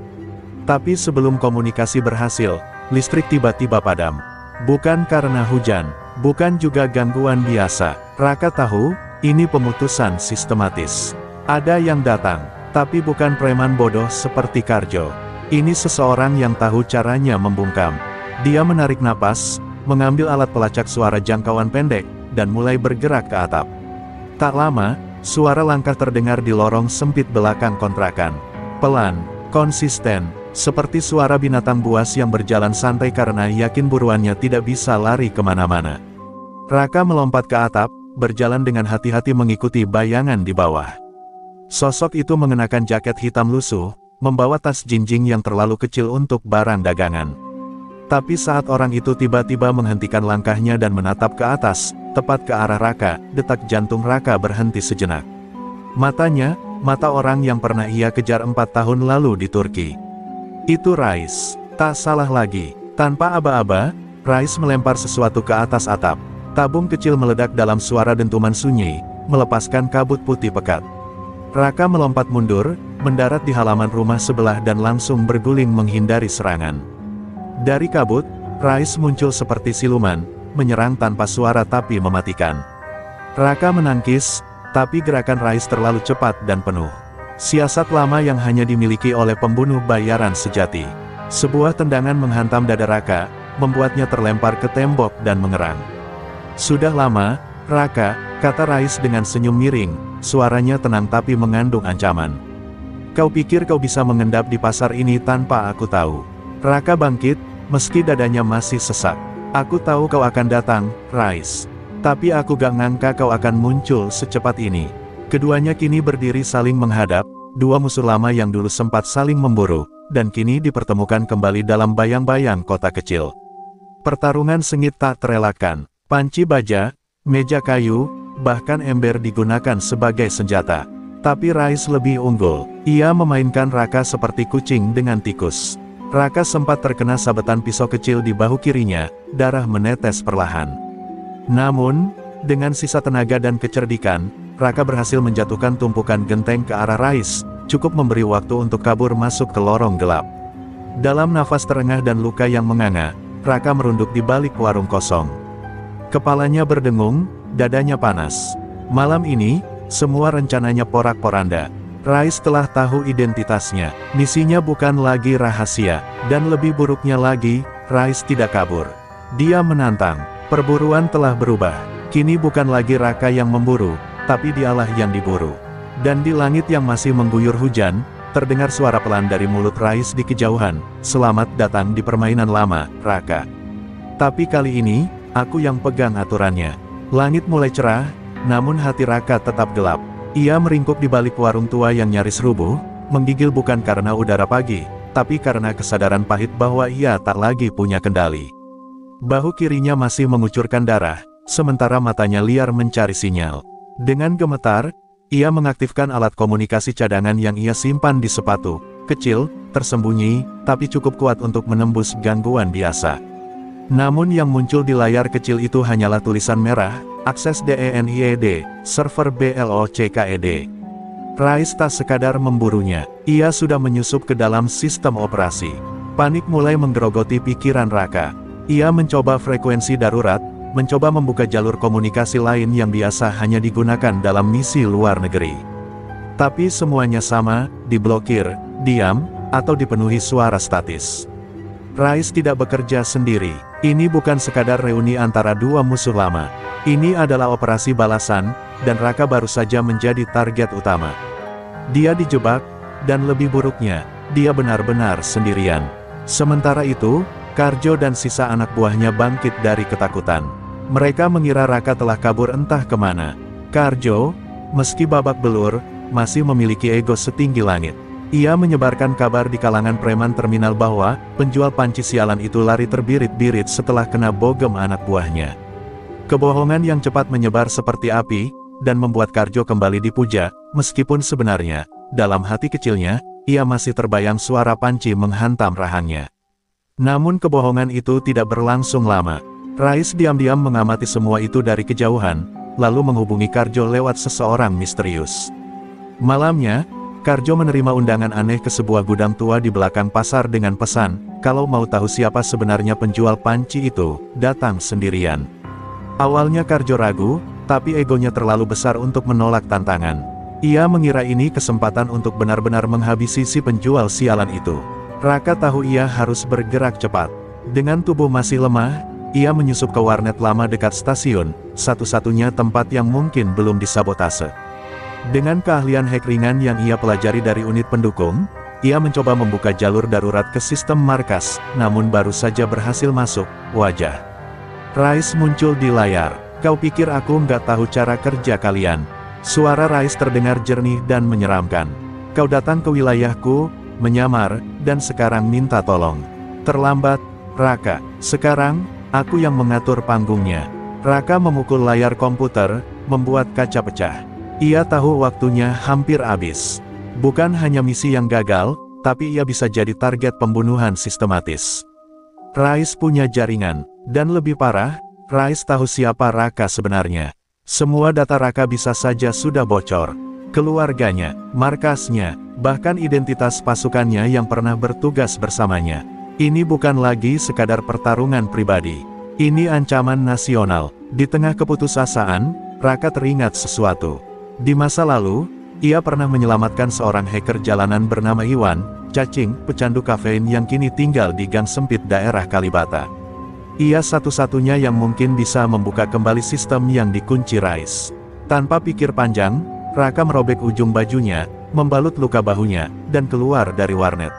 Tapi sebelum komunikasi berhasil, listrik tiba-tiba padam. Bukan karena hujan, bukan juga gangguan biasa. Raka tahu, ini pemutusan sistematis. Ada yang datang, tapi bukan preman bodoh seperti Karjo. Ini seseorang yang tahu caranya membungkam. Dia menarik napas, mengambil alat pelacak suara jangkauan pendek, dan mulai bergerak ke atap. Tak lama, suara langkah terdengar di lorong sempit belakang kontrakan. Pelan, konsisten, seperti suara binatang buas yang berjalan santai karena yakin buruannya tidak bisa lari kemana-mana. Raka melompat ke atap, berjalan dengan hati-hati mengikuti bayangan di bawah. Sosok itu mengenakan jaket hitam lusuh, membawa tas jinjing yang terlalu kecil untuk barang dagangan. Tapi saat orang itu tiba-tiba menghentikan langkahnya dan menatap ke atas, tepat ke arah Raka, detak jantung Raka berhenti sejenak. Matanya, mata orang yang pernah ia kejar 4 tahun lalu di Turki. Itu Rais. Tak salah lagi. Tanpa aba-aba, Rais melempar sesuatu ke atas atap. Tabung kecil meledak dalam suara dentuman sunyi, melepaskan kabut putih pekat. Raka melompat mundur, mendarat di halaman rumah sebelah dan langsung berguling menghindari serangan. Dari kabut, Rais muncul seperti siluman, menyerang tanpa suara tapi mematikan. Raka menangkis, tapi gerakan Rais terlalu cepat dan penuh. Siasat lama yang hanya dimiliki oleh pembunuh bayaran sejati. Sebuah tendangan menghantam dada Raka, membuatnya terlempar ke tembok dan mengerang. Sudah lama, Raka, kata Rais dengan senyum miring, suaranya tenang tapi mengandung ancaman. Kau pikir kau bisa mengendap di pasar ini tanpa aku tahu? Raka bangkit, meski dadanya masih sesak. Aku tahu kau akan datang, Rais. Tapi aku gak ngangka kau akan muncul secepat ini. Keduanya kini berdiri saling menghadap, dua musuh lama yang dulu sempat saling memburu, dan kini dipertemukan kembali dalam bayang-bayang kota kecil. Pertarungan sengit tak terelakkan. Panci baja, meja kayu, bahkan ember digunakan sebagai senjata. Tapi Rais lebih unggul. Ia memainkan Raka seperti kucing dengan tikus. Raka sempat terkena sabetan pisau kecil di bahu kirinya, darah menetes perlahan. Namun, dengan sisa tenaga dan kecerdikan, Raka berhasil menjatuhkan tumpukan genteng ke arah Rais, cukup memberi waktu untuk kabur masuk ke lorong gelap. Dalam nafas terengah dan luka yang menganga, Raka merunduk di balik warung kosong. Kepalanya berdengung, dadanya panas. Malam ini, semua rencananya porak-poranda. Rais telah tahu identitasnya, misinya bukan lagi rahasia, dan lebih buruknya lagi, Rais tidak kabur. Dia menantang, perburuan telah berubah. Kini bukan lagi Raka yang memburu, tapi dialah yang diburu. Dan di langit yang masih mengguyur hujan, terdengar suara pelan dari mulut Rais di kejauhan, "Selamat datang di permainan lama, Raka. Tapi kali ini, aku yang pegang aturannya." Langit mulai cerah, namun hati Raka tetap gelap. Ia meringkuk di balik warung tua yang nyaris rubuh, menggigil bukan karena udara pagi, tapi karena kesadaran pahit bahwa ia tak lagi punya kendali. Bahu kirinya masih mengucurkan darah, sementara matanya liar mencari sinyal. Dengan gemetar, ia mengaktifkan alat komunikasi cadangan yang ia simpan di sepatu. Kecil, tersembunyi, tapi cukup kuat untuk menembus gangguan biasa. Namun yang muncul di layar kecil itu hanyalah tulisan merah, akses DENIED, server BLOCKED. Rais tak sekadar memburunya, ia sudah menyusup ke dalam sistem operasi. Panik mulai menggerogoti pikiran Raka. Ia mencoba frekuensi darurat, mencoba membuka jalur komunikasi lain yang biasa hanya digunakan dalam misi luar negeri. Tapi semuanya sama, diblokir, diam, atau dipenuhi suara statis. Rais tidak bekerja sendiri. Ini bukan sekadar reuni antara dua musuh lama. Ini adalah operasi balasan, dan Raka baru saja menjadi target utama. Dia dijebak, dan lebih buruknya, dia benar-benar sendirian. Sementara itu, Karjo dan sisa anak buahnya bangkit dari ketakutan. Mereka mengira Raka telah kabur entah kemana. Karjo, meski babak belur, masih memiliki ego setinggi langit. Ia menyebarkan kabar di kalangan preman terminal bahwa penjual panci sialan itu lari terbirit-birit setelah kena bogem anak buahnya. Kebohongan yang cepat menyebar seperti api, dan membuat Karjo kembali dipuja, meskipun sebenarnya, dalam hati kecilnya, ia masih terbayang suara panci menghantam rahangnya. Namun kebohongan itu tidak berlangsung lama. Rais diam-diam mengamati semua itu dari kejauhan, lalu menghubungi Karjo lewat seseorang misterius. Malamnya, Karjo menerima undangan aneh ke sebuah gudang tua di belakang pasar dengan pesan, kalau mau tahu siapa sebenarnya penjual panci itu, datang sendirian. Awalnya Karjo ragu, tapi egonya terlalu besar untuk menolak tantangan. Ia mengira ini kesempatan untuk benar-benar menghabisi si penjual sialan itu. Raka tahu ia harus bergerak cepat. Dengan tubuh masih lemah, ia menyusup ke warnet lama dekat stasiun, satu-satunya tempat yang mungkin belum disabotase. Dengan keahlian hack ringan yang ia pelajari dari unit pendukung, ia mencoba membuka jalur darurat ke sistem markas, namun baru saja berhasil masuk, wajah Rais muncul di layar. "Kau pikir aku nggak tahu cara kerja kalian?" Suara Rais terdengar jernih dan menyeramkan. "Kau datang ke wilayahku, menyamar, dan sekarang minta tolong. Terlambat, Raka. Sekarang, aku yang mengatur panggungnya." Raka memukul layar komputer, membuat kaca pecah. Ia tahu waktunya hampir habis. Bukan hanya misi yang gagal, tapi ia bisa jadi target pembunuhan sistematis. Rais punya jaringan, dan lebih parah, Rais tahu siapa Raka sebenarnya. Semua data Raka bisa saja sudah bocor. Keluarganya, markasnya, bahkan identitas pasukannya yang pernah bertugas bersamanya. Ini bukan lagi sekadar pertarungan pribadi. Ini ancaman nasional. Di tengah keputusasaan, Raka teringat sesuatu. Di masa lalu, ia pernah menyelamatkan seorang hacker jalanan bernama Iwan, cacing, pecandu kafein yang kini tinggal di gang sempit daerah Kalibata. Ia satu-satunya yang mungkin bisa membuka kembali sistem yang dikunci Rais. Tanpa pikir panjang, Raka merobek ujung bajunya, membalut luka bahunya, dan keluar dari warnet.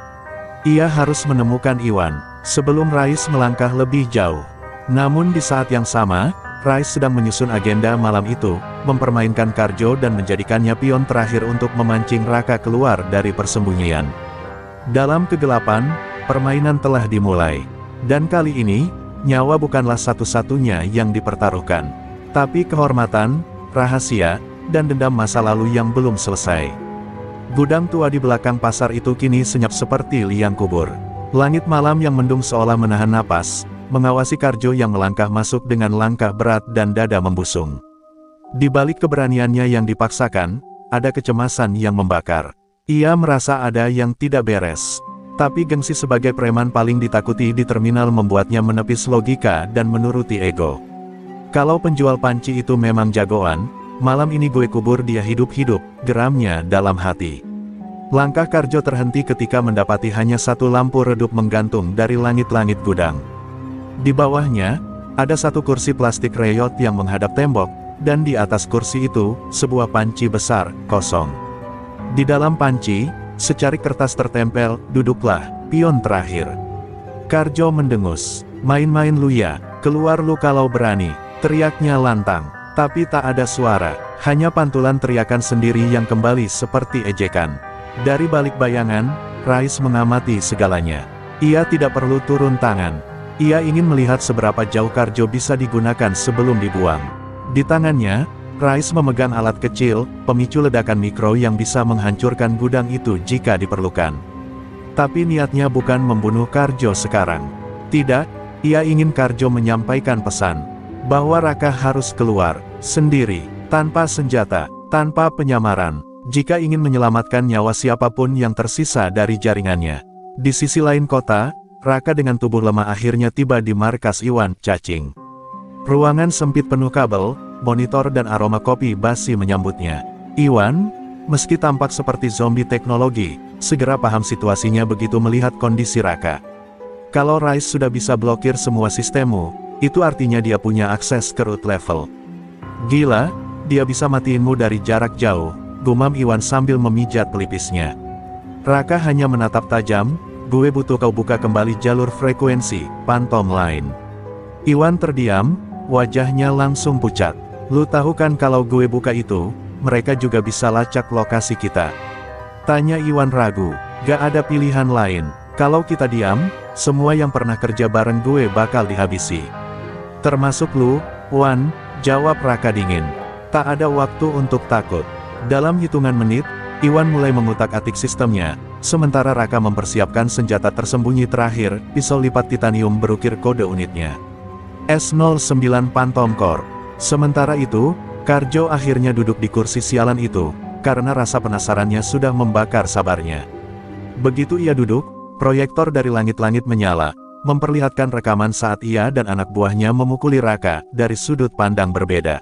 Ia harus menemukan Iwan, sebelum Rais melangkah lebih jauh. Namun di saat yang sama, Rais sedang menyusun agenda malam itu, mempermainkan Karjo dan menjadikannya pion terakhir untuk memancing Raka keluar dari persembunyian. Dalam kegelapan, permainan telah dimulai. Dan kali ini, nyawa bukanlah satu-satunya yang dipertaruhkan. Tapi kehormatan, rahasia, dan dendam masa lalu yang belum selesai. Gudang tua di belakang pasar itu kini senyap seperti liang kubur. Langit malam yang mendung seolah menahan napas, mengawasi Karjo yang melangkah masuk dengan langkah berat dan dada membusung. Di balik keberaniannya yang dipaksakan, ada kecemasan yang membakar. Ia merasa ada yang tidak beres. Tapi gengsi sebagai preman paling ditakuti di terminal membuatnya menepis logika dan menuruti ego. Kalau penjual panci itu memang jagoan, malam ini gue kubur dia hidup-hidup, geramnya dalam hati. Langkah Karjo terhenti ketika mendapati hanya satu lampu redup menggantung dari langit-langit gudang. Di bawahnya, ada satu kursi plastik reyot yang menghadap tembok, dan di atas kursi itu, sebuah panci besar, kosong. Di dalam panci, secarik kertas tertempel, "Duduklah, pion terakhir." Karjo mendengus. "Main-main lu ya, keluar lu kalau berani," teriaknya lantang. Tapi tak ada suara, hanya pantulan teriakan sendiri yang kembali seperti ejekan. Dari balik bayangan, Rais mengamati segalanya. Ia tidak perlu turun tangan. Ia ingin melihat seberapa jauh Karjo bisa digunakan sebelum dibuang. Di tangannya, Rais memegang alat kecil, pemicu ledakan mikro yang bisa menghancurkan gudang itu jika diperlukan. Tapi niatnya bukan membunuh Karjo sekarang. Tidak, ia ingin Karjo menyampaikan pesan, bahwa Raka harus keluar, sendiri, tanpa senjata, tanpa penyamaran, jika ingin menyelamatkan nyawa siapapun yang tersisa dari jaringannya. Di sisi lain kota, Raka dengan tubuh lemah akhirnya tiba di markas Iwan Cacing. Ruangan sempit penuh kabel, monitor dan aroma kopi basi menyambutnya. Iwan, meski tampak seperti zombie teknologi, segera paham situasinya begitu melihat kondisi Raka. Kalau Rais sudah bisa blokir semua sistemmu, itu artinya dia punya akses ke root level. Gila, dia bisa matiinmu dari jarak jauh, gumam Iwan sambil memijat pelipisnya. Raka hanya menatap tajam, "Gue butuh kau buka kembali jalur frekuensi, Phantom Line." Iwan terdiam, wajahnya langsung pucat. "Lu tahu kan kalau gue buka itu, mereka juga bisa lacak lokasi kita?" Tanya Iwan ragu. "Gak ada pilihan lain. Kalau kita diam, semua yang pernah kerja bareng gue bakal dihabisi. Termasuk lu, Wan," jawab Raka dingin. "Tak ada waktu untuk takut." Dalam hitungan menit, Iwan mulai mengutak-atik sistemnya, sementara Raka mempersiapkan senjata tersembunyi terakhir, pisau lipat titanium berukir kode unitnya. S09 Phantom Core. Sementara itu, Karjo akhirnya duduk di kursi sialan itu, karena rasa penasarannya sudah membakar sabarnya. Begitu ia duduk, proyektor dari langit-langit menyala, memperlihatkan rekaman saat ia dan anak buahnya memukuli Raka, dari sudut pandang berbeda.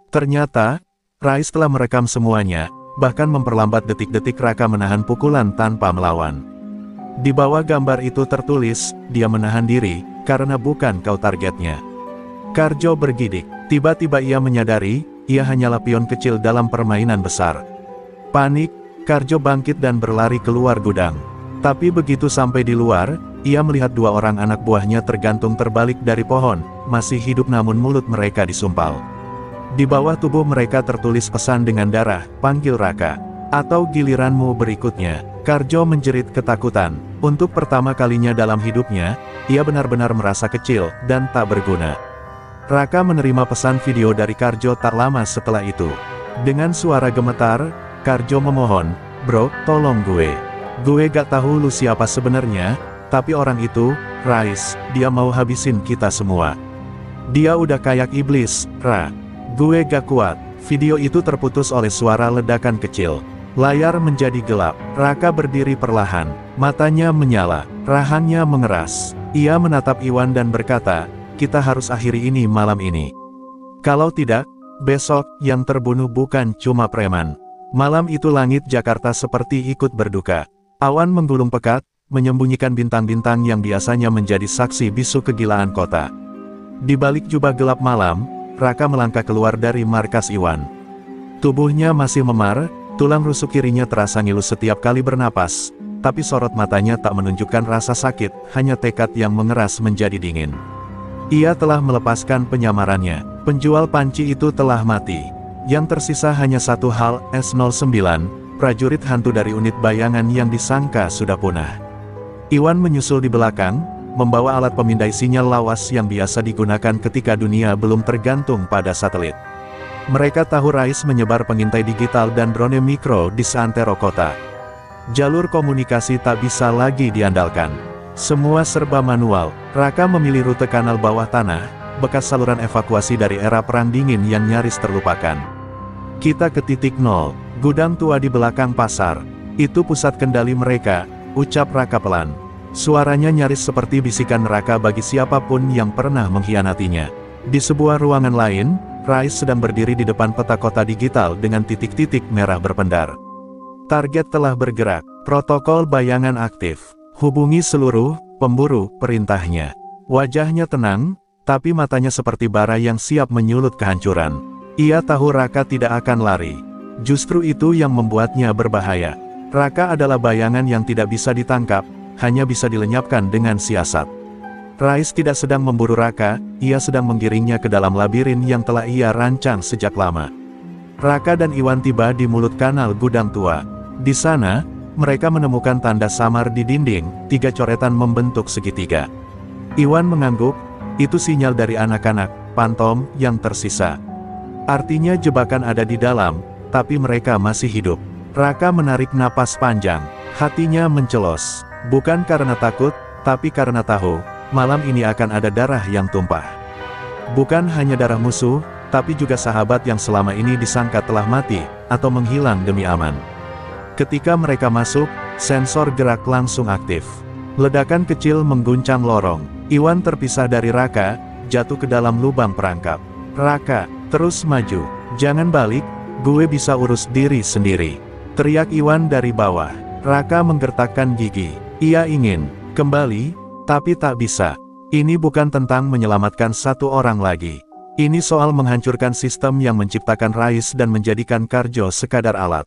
Ternyata, Rais telah merekam semuanya, bahkan memperlambat detik-detik Raka menahan pukulan tanpa melawan. Di bawah gambar itu tertulis, "Dia menahan diri, karena bukan kau targetnya." Karjo bergidik. Tiba-tiba ia menyadari, ia hanyalah pion kecil dalam permainan besar. Panik, Karjo bangkit dan berlari keluar gudang. Tapi begitu sampai di luar, ia melihat dua orang anak buahnya tergantung terbalik dari pohon, masih hidup namun mulut mereka disumpal. Di bawah tubuh mereka tertulis pesan dengan darah, "Panggil Raka, atau giliranmu berikutnya." Karjo menjerit ketakutan. Untuk pertama kalinya dalam hidupnya, ia benar-benar merasa kecil, dan tak berguna. Raka menerima pesan video dari Karjo tak lama setelah itu. Dengan suara gemetar, Karjo memohon, "Bro, tolong gue. Gue gak tahu lu siapa sebenarnya, tapi orang itu, Rais, dia mau habisin kita semua. Dia udah kayak iblis, Ra. Gue gak kuat." Video itu terputus oleh suara ledakan kecil. Layar menjadi gelap. Raka berdiri perlahan. Matanya menyala. Rahangnya mengeras. Ia menatap Iwan dan berkata, "Kita harus akhiri ini malam ini. Kalau tidak, besok, yang terbunuh bukan cuma preman." Malam itu langit Jakarta seperti ikut berduka. Awan menggulung pekat, menyembunyikan bintang-bintang yang biasanya menjadi saksi bisu kegilaan kota. Di balik jubah gelap malam, Raka melangkah keluar dari markas Iwan. Tubuhnya masih memar, tulang rusuk kirinya terasa ngilu setiap kali bernapas, tapi sorot matanya tak menunjukkan rasa sakit, hanya tekad yang mengeras menjadi dingin. Ia telah melepaskan penyamarannya. Penjual panci itu telah mati. Yang tersisa hanya satu hal, S09, prajurit hantu dari unit bayangan yang disangka sudah punah. Iwan menyusul di belakang, membawa alat pemindai sinyal lawas yang biasa digunakan ketika dunia belum tergantung pada satelit. Mereka tahu Rais menyebar pengintai digital dan drone mikro di seantero kota. Jalur komunikasi tak bisa lagi diandalkan. Semua serba manual. Raka memilih rute kanal bawah tanah, bekas saluran evakuasi dari era Perang Dingin yang nyaris terlupakan. "Kita ke titik nol, gudang tua di belakang pasar. Itu pusat kendali mereka," ucap Raka pelan. Suaranya nyaris seperti bisikan neraka bagi siapapun yang pernah mengkhianatinya. Di sebuah ruangan lain, Rais sedang berdiri di depan peta kota digital dengan titik-titik merah berpendar. Target telah bergerak, protokol bayangan aktif. Hubungi seluruh pemburu perintahnya. Wajahnya tenang, tapi matanya seperti bara yang siap menyulut kehancuran. Ia tahu Raka tidak akan lari. Justru itu yang membuatnya berbahaya. Raka adalah bayangan yang tidak bisa ditangkap, hanya bisa dilenyapkan dengan siasat. Rais tidak sedang memburu Raka, ia sedang menggiringnya ke dalam labirin yang telah ia rancang sejak lama. Raka dan Iwan tiba di mulut kanal gudang tua. Di sana, mereka menemukan tanda samar di dinding, 3 coretan membentuk segitiga. Iwan mengangguk, itu sinyal dari anak-anak, Pantom, yang tersisa. Artinya jebakan ada di dalam, tapi mereka masih hidup. Raka menarik napas panjang, hatinya mencelos. Bukan karena takut, tapi karena tahu, malam ini akan ada darah yang tumpah. Bukan hanya darah musuh, tapi juga sahabat yang selama ini disangka telah mati, atau menghilang demi aman. Ketika mereka masuk, sensor gerak langsung aktif. Ledakan kecil mengguncang lorong. Iwan terpisah dari Raka, jatuh ke dalam lubang perangkap. Raka, terus maju. Jangan balik, gue bisa urus diri sendiri. Teriak Iwan dari bawah. Raka menggertakkan gigi. Ia ingin kembali, tapi tak bisa. Ini bukan tentang menyelamatkan satu orang lagi. Ini soal menghancurkan sistem yang menciptakan Rais dan menjadikan Karjo sekadar alat.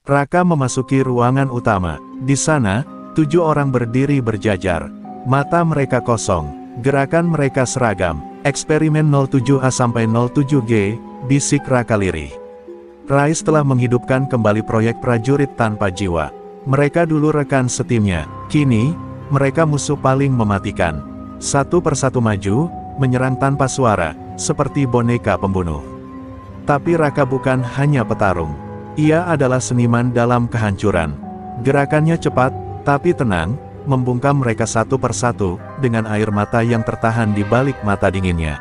Raka memasuki ruangan utama. Di sana, 7 orang berdiri berjajar. Mata mereka kosong. Gerakan mereka seragam. Eksperimen 07A sampai 07G, bisik Raka lirih. Rais telah menghidupkan kembali proyek prajurit tanpa jiwa. Mereka dulu rekan setimnya, kini, mereka musuh paling mematikan. Satu persatu maju, menyerang tanpa suara, seperti boneka pembunuh. Tapi Raka bukan hanya petarung. Ia adalah seniman dalam kehancuran. Gerakannya cepat, tapi tenang, membungkam mereka satu persatu, dengan air mata yang tertahan di balik mata dinginnya.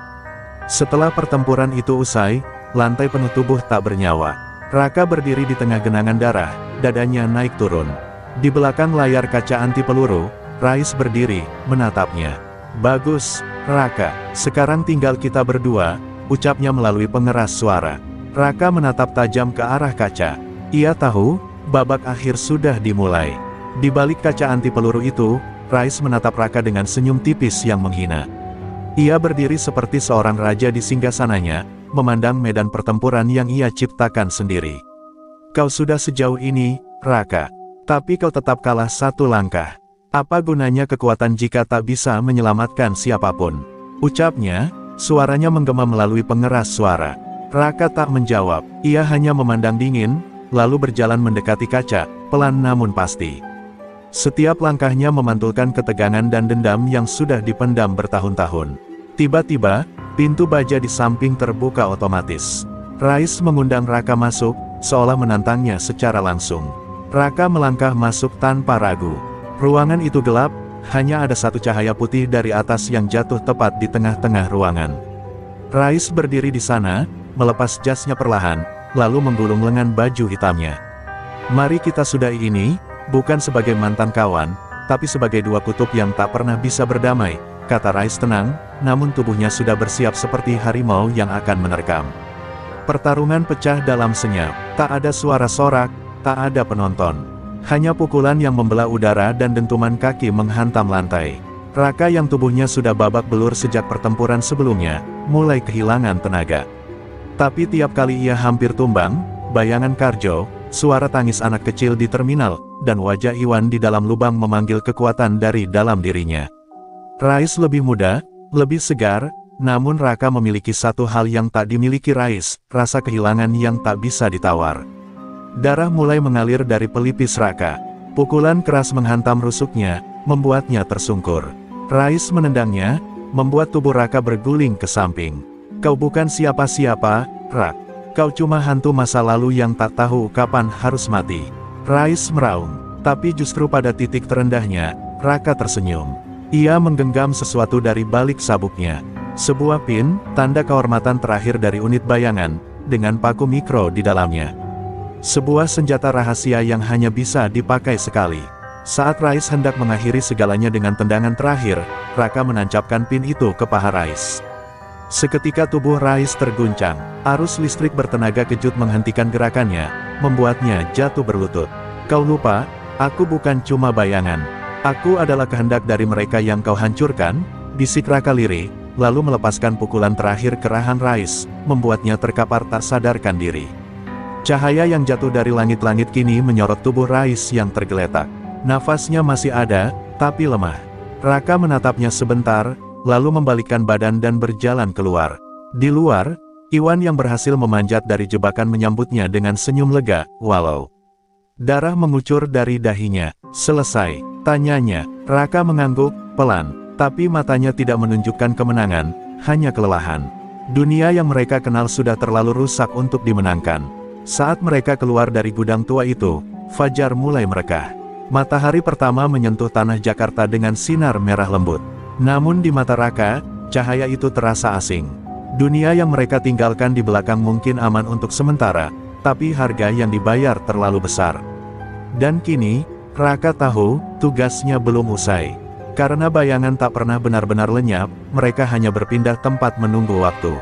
Setelah pertempuran itu usai, lantai penuh tubuh tak bernyawa. Raka berdiri di tengah genangan darah, dadanya naik turun. Di belakang layar kaca anti peluru, Rais berdiri, menatapnya. Bagus, Raka, sekarang tinggal kita berdua, ucapnya melalui pengeras suara. Raka menatap tajam ke arah kaca. Ia tahu, babak akhir sudah dimulai. Di balik kaca anti peluru itu, Rais menatap Raka dengan senyum tipis yang menghina. Ia berdiri seperti seorang raja di singgasananya, memandang medan pertempuran yang ia ciptakan sendiri. Kau sudah sejauh ini, Raka. Tapi kau tetap kalah satu langkah. Apa gunanya kekuatan jika tak bisa menyelamatkan siapapun? Ucapnya, suaranya menggema melalui pengeras suara. Raka tak menjawab, ia hanya memandang dingin, lalu berjalan mendekati kaca, pelan namun pasti. Setiap langkahnya memantulkan ketegangan dan dendam yang sudah dipendam bertahun-tahun. Tiba-tiba, pintu baja di samping terbuka otomatis. Rais mengundang Raka masuk, seolah menantangnya secara langsung. Raka melangkah masuk tanpa ragu. Ruangan itu gelap, hanya ada satu cahaya putih dari atas yang jatuh tepat di tengah-tengah ruangan. Rais berdiri di sana, melepas jasnya perlahan, lalu menggulung lengan baju hitamnya. Mari kita sudahi ini, bukan sebagai mantan kawan, tapi sebagai dua kutub yang tak pernah bisa berdamai, kata Rais tenang, namun tubuhnya sudah bersiap seperti harimau yang akan menerkam. Pertarungan pecah dalam senyap, tak ada suara sorak, tak ada penonton. Hanya pukulan yang membelah udara dan dentuman kaki menghantam lantai. Raka yang tubuhnya sudah babak belur sejak pertempuran sebelumnya, mulai kehilangan tenaga. Tapi tiap kali ia hampir tumbang, bayangan Karjo, suara tangis anak kecil di terminal, dan wajah Iwan di dalam lubang memanggil kekuatan dari dalam dirinya. Rais lebih muda, lebih segar, namun Raka memiliki satu hal yang tak dimiliki Rais, rasa kehilangan yang tak bisa ditawar. Darah mulai mengalir dari pelipis Raka. Pukulan keras menghantam rusuknya, membuatnya tersungkur. Rais menendangnya, membuat tubuh Raka berguling ke samping. Kau bukan siapa-siapa, Rak. Kau cuma hantu masa lalu yang tak tahu kapan harus mati. Rais meraung, tapi justru pada titik terendahnya, Raka tersenyum. Ia menggenggam sesuatu dari balik sabuknya. Sebuah pin, tanda kehormatan terakhir dari unit bayangan, dengan paku mikro di dalamnya. Sebuah senjata rahasia yang hanya bisa dipakai sekali. Saat Rais hendak mengakhiri segalanya dengan tendangan terakhir, Raka menancapkan pin itu ke paha Rais. Seketika tubuh Rais terguncang, arus listrik bertenaga kejut menghentikan gerakannya, membuatnya jatuh berlutut. "Kau lupa, aku bukan cuma bayangan. Aku adalah kehendak dari mereka yang kau hancurkan," bisik Raka lirih, lalu melepaskan pukulan terakhir ke rahan Rais, membuatnya terkapar tak sadarkan diri. Cahaya yang jatuh dari langit-langit kini menyorot tubuh Rais yang tergeletak. Nafasnya masih ada, tapi lemah. Raka menatapnya sebentar, lalu membalikkan badan dan berjalan keluar. Di luar, Iwan yang berhasil memanjat dari jebakan menyambutnya dengan senyum lega, walau darah mengucur dari dahinya. "Selesai?" tanyanya. Raka mengangguk, pelan, tapi matanya tidak menunjukkan kemenangan, hanya kelelahan. Dunia yang mereka kenal sudah terlalu rusak untuk dimenangkan. Saat mereka keluar dari gudang tua itu, fajar mulai merekah. Matahari pertama menyentuh tanah Jakarta dengan sinar merah lembut. Namun di mata Raka, cahaya itu terasa asing. Dunia yang mereka tinggalkan di belakang mungkin aman untuk sementara, tapi harga yang dibayar terlalu besar. Dan kini, Raka tahu, tugasnya belum usai. Karena bayangan tak pernah benar-benar lenyap, mereka hanya berpindah tempat menunggu waktu.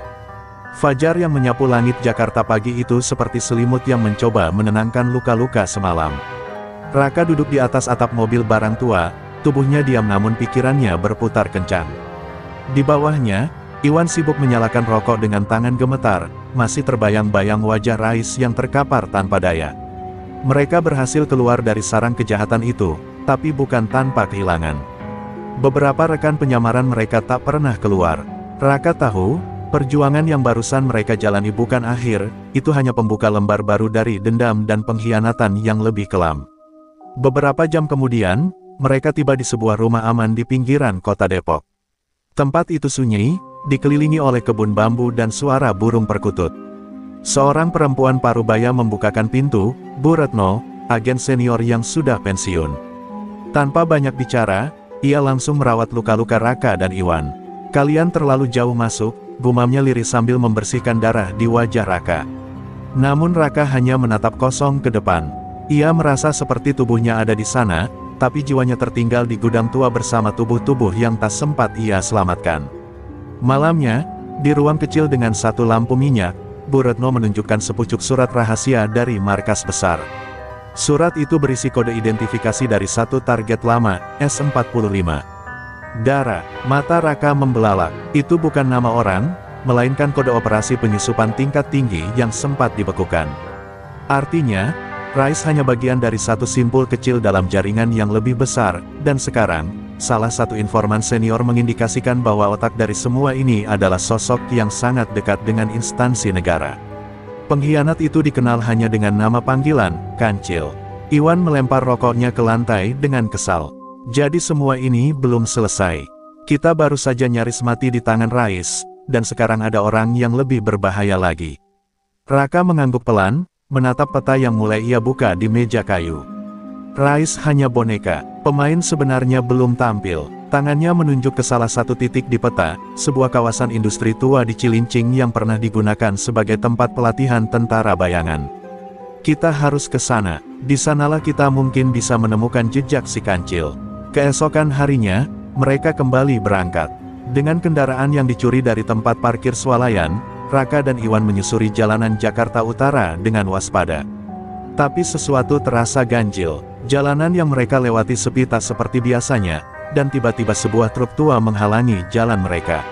Fajar yang menyapu langit Jakarta pagi itu seperti selimut yang mencoba menenangkan luka-luka semalam. Raka duduk di atas atap mobil barang tua, tubuhnya diam namun pikirannya berputar kencang. Di bawahnya, Iwan sibuk menyalakan rokok dengan tangan gemetar, masih terbayang-bayang wajah Rais yang terkapar tanpa daya. Mereka berhasil keluar dari sarang kejahatan itu, tapi bukan tanpa kehilangan. Beberapa rekan penyamaran mereka tak pernah keluar. Raka tahu, perjuangan yang barusan mereka jalani bukan akhir, itu hanya pembuka lembar baru dari dendam dan pengkhianatan yang lebih kelam. Beberapa jam kemudian, mereka tiba di sebuah rumah aman di pinggiran kota Depok. Tempat itu sunyi, dikelilingi oleh kebun bambu dan suara burung perkutut. Seorang perempuan parubaya membukakan pintu, Bu Retno, agen senior yang sudah pensiun. Tanpa banyak bicara, ia langsung merawat luka-luka Raka dan Iwan. "Kalian terlalu jauh masuk," gumamnya lirih sambil membersihkan darah di wajah Raka. Namun Raka hanya menatap kosong ke depan. Ia merasa seperti tubuhnya ada di sana, tapi jiwanya tertinggal di gudang tua bersama tubuh-tubuh yang tak sempat ia selamatkan. Malamnya, di ruang kecil dengan satu lampu minyak, Bu Retno menunjukkan sepucuk surat rahasia dari markas besar. Surat itu berisi kode identifikasi dari satu target lama, S-45. Darah, mata Raka membelalak. Itu bukan nama orang, melainkan kode operasi penyusupan tingkat tinggi yang sempat dibekukan. Artinya, Rais hanya bagian dari satu simpul kecil dalam jaringan yang lebih besar, dan sekarang, salah satu informan senior mengindikasikan bahwa otak dari semua ini adalah sosok yang sangat dekat dengan instansi negara. Pengkhianat itu dikenal hanya dengan nama panggilan, Kancil. Iwan melempar rokoknya ke lantai dengan kesal. "Jadi semua ini belum selesai. Kita baru saja nyaris mati di tangan Rais, dan sekarang ada orang yang lebih berbahaya lagi." Raka mengangguk pelan, menatap peta yang mulai ia buka di meja kayu. Rais hanya boneka, pemain sebenarnya belum tampil. Tangannya menunjuk ke salah satu titik di peta, sebuah kawasan industri tua di Cilincing yang pernah digunakan sebagai tempat pelatihan tentara bayangan. "Kita harus ke sana, di sanalah kita mungkin bisa menemukan jejak si Kancil." Keesokan harinya, mereka kembali berangkat. Dengan kendaraan yang dicuri dari tempat parkir swalayan, Raka dan Iwan menyusuri jalanan Jakarta Utara dengan waspada. Tapi sesuatu terasa ganjil. Jalanan yang mereka lewati sepi tak seperti biasanya, dan tiba-tiba sebuah truk tua menghalangi jalan mereka.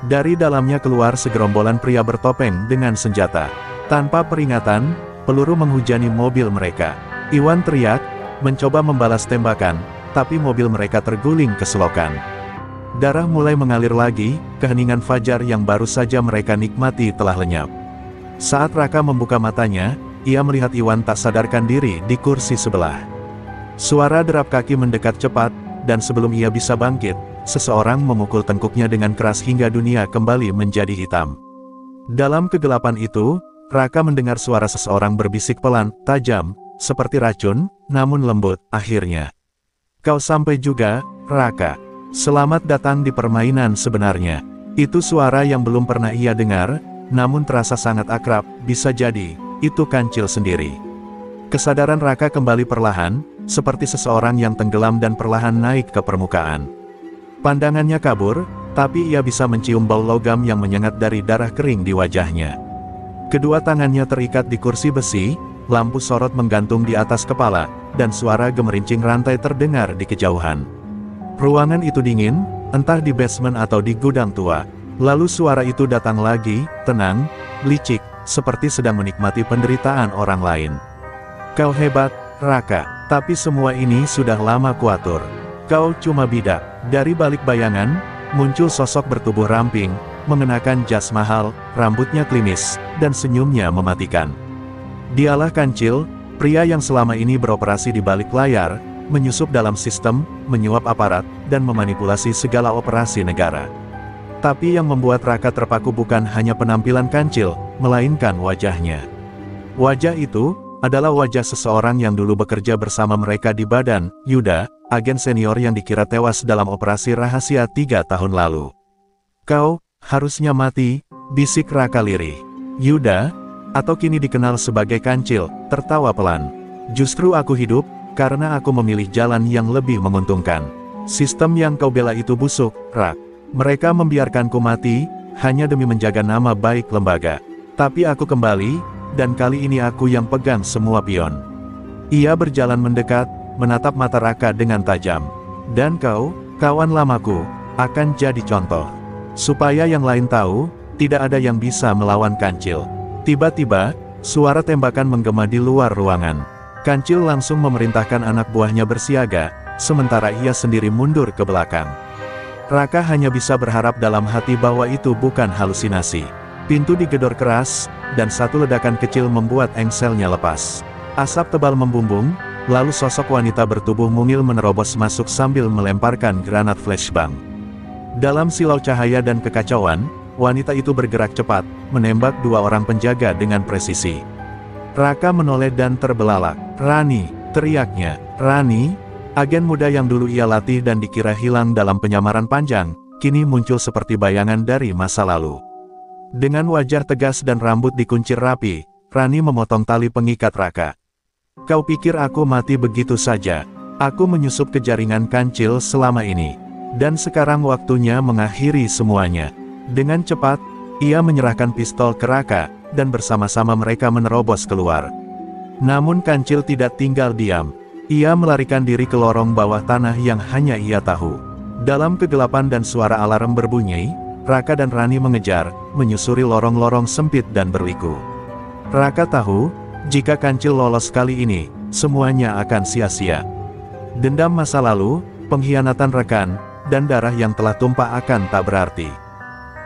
Dari dalamnya keluar segerombolan pria bertopeng dengan senjata. Tanpa peringatan, peluru menghujani mobil mereka. Iwan teriak, mencoba membalas tembakan, tapi mobil mereka terguling ke selokan. Darah mulai mengalir lagi, keheningan fajar yang baru saja mereka nikmati telah lenyap. Saat Raka membuka matanya, ia melihat Iwan tak sadarkan diri di kursi sebelah. Suara derap kaki mendekat cepat, dan sebelum ia bisa bangkit, seseorang memukul tengkuknya dengan keras hingga dunia kembali menjadi hitam. Dalam kegelapan itu, Raka mendengar suara seseorang berbisik pelan, tajam, seperti racun, namun lembut. "Akhirnya kau sampai juga, Raka. Selamat datang di permainan sebenarnya." Itu suara yang belum pernah ia dengar, namun terasa sangat akrab. Bisa jadi, itu Kancil sendiri. Kesadaran Raka kembali perlahan, seperti seseorang yang tenggelam dan perlahan naik ke permukaan. Pandangannya kabur, tapi ia bisa mencium bau logam yang menyengat dari darah kering di wajahnya. Kedua tangannya terikat di kursi besi, lampu sorot menggantung di atas kepala, dan suara gemerincing rantai terdengar di kejauhan. Ruangan itu dingin, entah di basement atau di gudang tua. Lalu suara itu datang lagi, tenang, licik, seperti sedang menikmati penderitaan orang lain. Kau hebat, Raka, tapi semua ini sudah lama kuatur. Kau cuma bidak. Dari balik bayangan, muncul sosok bertubuh ramping, mengenakan jas mahal, rambutnya klimis, dan senyumnya mematikan. Dialah Kancil, pria yang selama ini beroperasi di balik layar, menyusup dalam sistem, menyuap aparat, dan memanipulasi segala operasi negara. Tapi yang membuat Raka terpaku bukan hanya penampilan Kancil, melainkan wajahnya. Wajah itu adalah wajah seseorang yang dulu bekerja bersama mereka di Badan Yuda, agen senior yang dikira tewas dalam operasi rahasia 3 tahun lalu. Kau harusnya mati, bisik Raka lirih. Yuda, atau kini dikenal sebagai Kancil, tertawa pelan. Justru aku hidup, karena aku memilih jalan yang lebih menguntungkan. Sistem yang kau bela itu busuk, Rak. Mereka membiarkanku mati, hanya demi menjaga nama baik lembaga. Tapi aku kembali, dan kali ini aku yang pegang semua pion. Ia berjalan mendekat, menatap mata Raka dengan tajam. Dan kau, kawan lamaku, akan jadi contoh. Supaya yang lain tahu, tidak ada yang bisa melawan Kancil. Tiba-tiba, suara tembakan menggema di luar ruangan. Kancil langsung memerintahkan anak buahnya bersiaga, sementara ia sendiri mundur ke belakang. Raka hanya bisa berharap dalam hati bahwa itu bukan halusinasi. Pintu digedor keras, dan satu ledakan kecil membuat engselnya lepas. Asap tebal membumbung, lalu sosok wanita bertubuh mungil menerobos masuk sambil melemparkan granat flashbang. Dalam silau cahaya dan kekacauan, wanita itu bergerak cepat, menembak 2 orang penjaga dengan presisi. Raka menoleh dan terbelalak. "Rani!" teriaknya. Rani, agen muda yang dulu ia latih dan dikira hilang dalam penyamaran panjang, kini muncul seperti bayangan dari masa lalu. Dengan wajah tegas dan rambut dikuncir rapi, Rani memotong tali pengikat Raka. "Kau pikir aku mati begitu saja? Aku menyusup ke jaringan Kancil selama ini. Dan sekarang waktunya mengakhiri semuanya." Dengan cepat, ia menyerahkan pistol ke Raka, dan bersama-sama mereka menerobos keluar. Namun Kancil tidak tinggal diam. Ia melarikan diri ke lorong bawah tanah yang hanya ia tahu. Dalam kegelapan dan suara alarm berbunyi, Raka dan Rani mengejar, menyusuri lorong-lorong sempit dan berliku. Raka tahu, jika Kancil lolos kali ini, semuanya akan sia-sia. Dendam masa lalu, pengkhianatan rekan, dan darah yang telah tumpah akan tak berarti.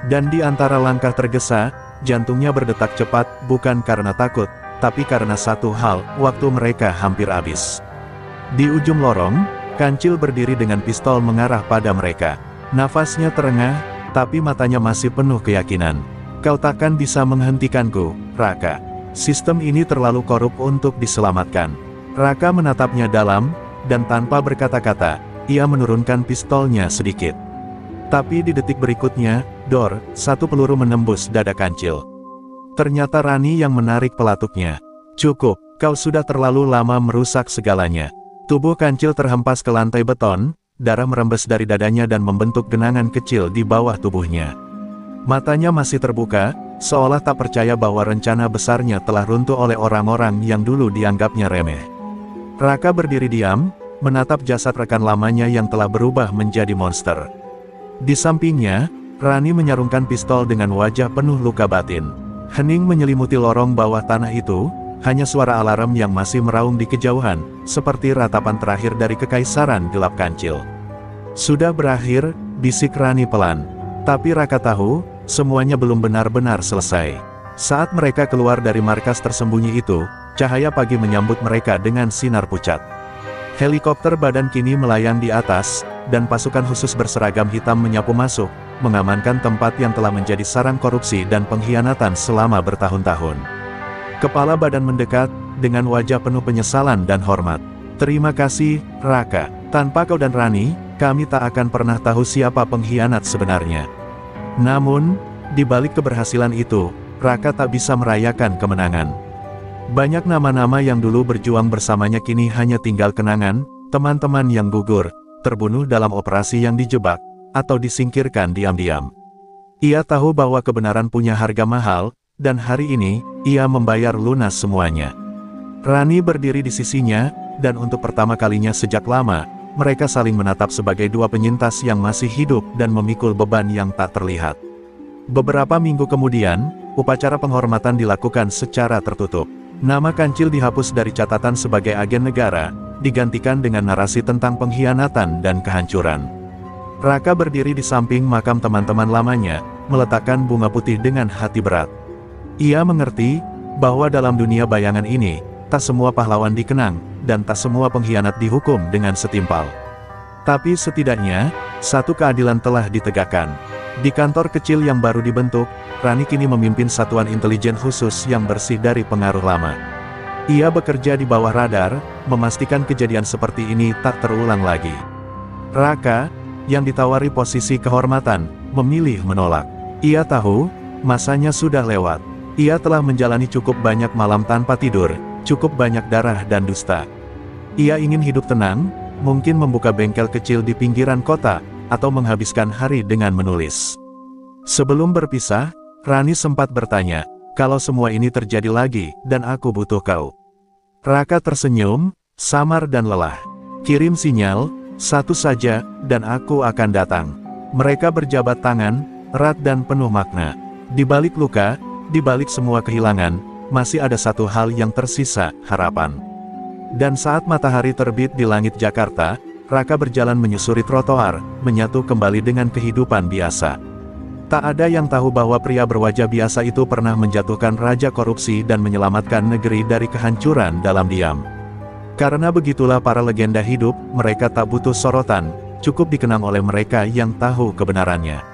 Dan di antara langkah tergesa, jantungnya berdetak cepat, bukan karena takut, tapi karena satu hal, waktu mereka hampir habis. Di ujung lorong, Kancil berdiri dengan pistol mengarah pada mereka. Nafasnya terengah, tapi matanya masih penuh keyakinan. "Kau takkan bisa menghentikanku, Raka. Sistem ini terlalu korup untuk diselamatkan." Raka menatapnya dalam, dan tanpa berkata-kata, ia menurunkan pistolnya sedikit. Tapi di detik berikutnya, dor, satu peluru menembus dada Kancil. Ternyata Rani yang menarik pelatuknya. "Cukup, kau sudah terlalu lama merusak segalanya." Tubuh Kancil terhempas ke lantai beton, darah merembes dari dadanya dan membentuk genangan kecil di bawah tubuhnya. Matanya masih terbuka, seolah tak percaya bahwa rencana besarnya telah runtuh oleh orang-orang yang dulu dianggapnya remeh. Raka berdiri diam, menatap jasad rekan lamanya yang telah berubah menjadi monster. Di sampingnya, Rani menyarungkan pistol dengan wajah penuh luka batin. Hening menyelimuti lorong bawah tanah itu, hanya suara alarm yang masih meraung di kejauhan, seperti ratapan terakhir dari kekaisaran gelap Kancil. "Sudah berakhir," bisik Rani pelan. Tapi Raka tahu, semuanya belum benar-benar selesai. Saat mereka keluar dari markas tersembunyi itu, cahaya pagi menyambut mereka dengan sinar pucat. Helikopter Badan kini melayang di atas, dan pasukan khusus berseragam hitam menyapu masuk, mengamankan tempat yang telah menjadi sarang korupsi dan pengkhianatan selama bertahun-tahun. Kepala Badan mendekat, dengan wajah penuh penyesalan dan hormat. "Terima kasih, Raka. Tanpa kau dan Rani, kami tak akan pernah tahu siapa pengkhianat sebenarnya." Namun, di balik keberhasilan itu, Raka tak bisa merayakan kemenangan. Banyak nama-nama yang dulu berjuang bersamanya kini hanya tinggal kenangan, teman-teman yang gugur, terbunuh dalam operasi yang dijebak, atau disingkirkan diam-diam. Ia tahu bahwa kebenaran punya harga mahal, dan hari ini, ia membayar lunas semuanya. Rani berdiri di sisinya, dan untuk pertama kalinya sejak lama, mereka saling menatap sebagai dua penyintas yang masih hidup dan memikul beban yang tak terlihat. Beberapa minggu kemudian, upacara penghormatan dilakukan secara tertutup. Nama Kancil dihapus dari catatan sebagai agen negara, digantikan dengan narasi tentang pengkhianatan dan kehancuran. Raka berdiri di samping makam teman-teman lamanya, meletakkan bunga putih dengan hati berat. Ia mengerti, bahwa dalam dunia bayangan ini, tak semua pahlawan dikenang, dan tak semua pengkhianat dihukum dengan setimpal. Tapi setidaknya, satu keadilan telah ditegakkan. Di kantor kecil yang baru dibentuk, Rani kini memimpin satuan intelijen khusus yang bersih dari pengaruh lama. Ia bekerja di bawah radar, memastikan kejadian seperti ini tak terulang lagi. Raka, yang ditawari posisi kehormatan, memilih menolak. Ia tahu, masanya sudah lewat. Ia telah menjalani cukup banyak malam tanpa tidur, cukup banyak darah dan dusta. Ia ingin hidup tenang, mungkin membuka bengkel kecil di pinggiran kota, atau menghabiskan hari dengan menulis. Sebelum berpisah, Rani sempat bertanya, kalau semua ini terjadi lagi, dan aku butuh kau. Raka tersenyum, samar dan lelah. Kirim sinyal, satu saja, dan aku akan datang. Mereka berjabat tangan, erat dan penuh makna. Di balik luka, di balik semua kehilangan, masih ada satu hal yang tersisa, harapan. Dan saat matahari terbit di langit Jakarta, Raka berjalan menyusuri trotoar, menyatu kembali dengan kehidupan biasa. Tak ada yang tahu bahwa pria berwajah biasa itu pernah menjatuhkan raja korupsi dan menyelamatkan negeri dari kehancuran dalam diam. Karena begitulah para legenda hidup, mereka tak butuh sorotan, cukup dikenang oleh mereka yang tahu kebenarannya.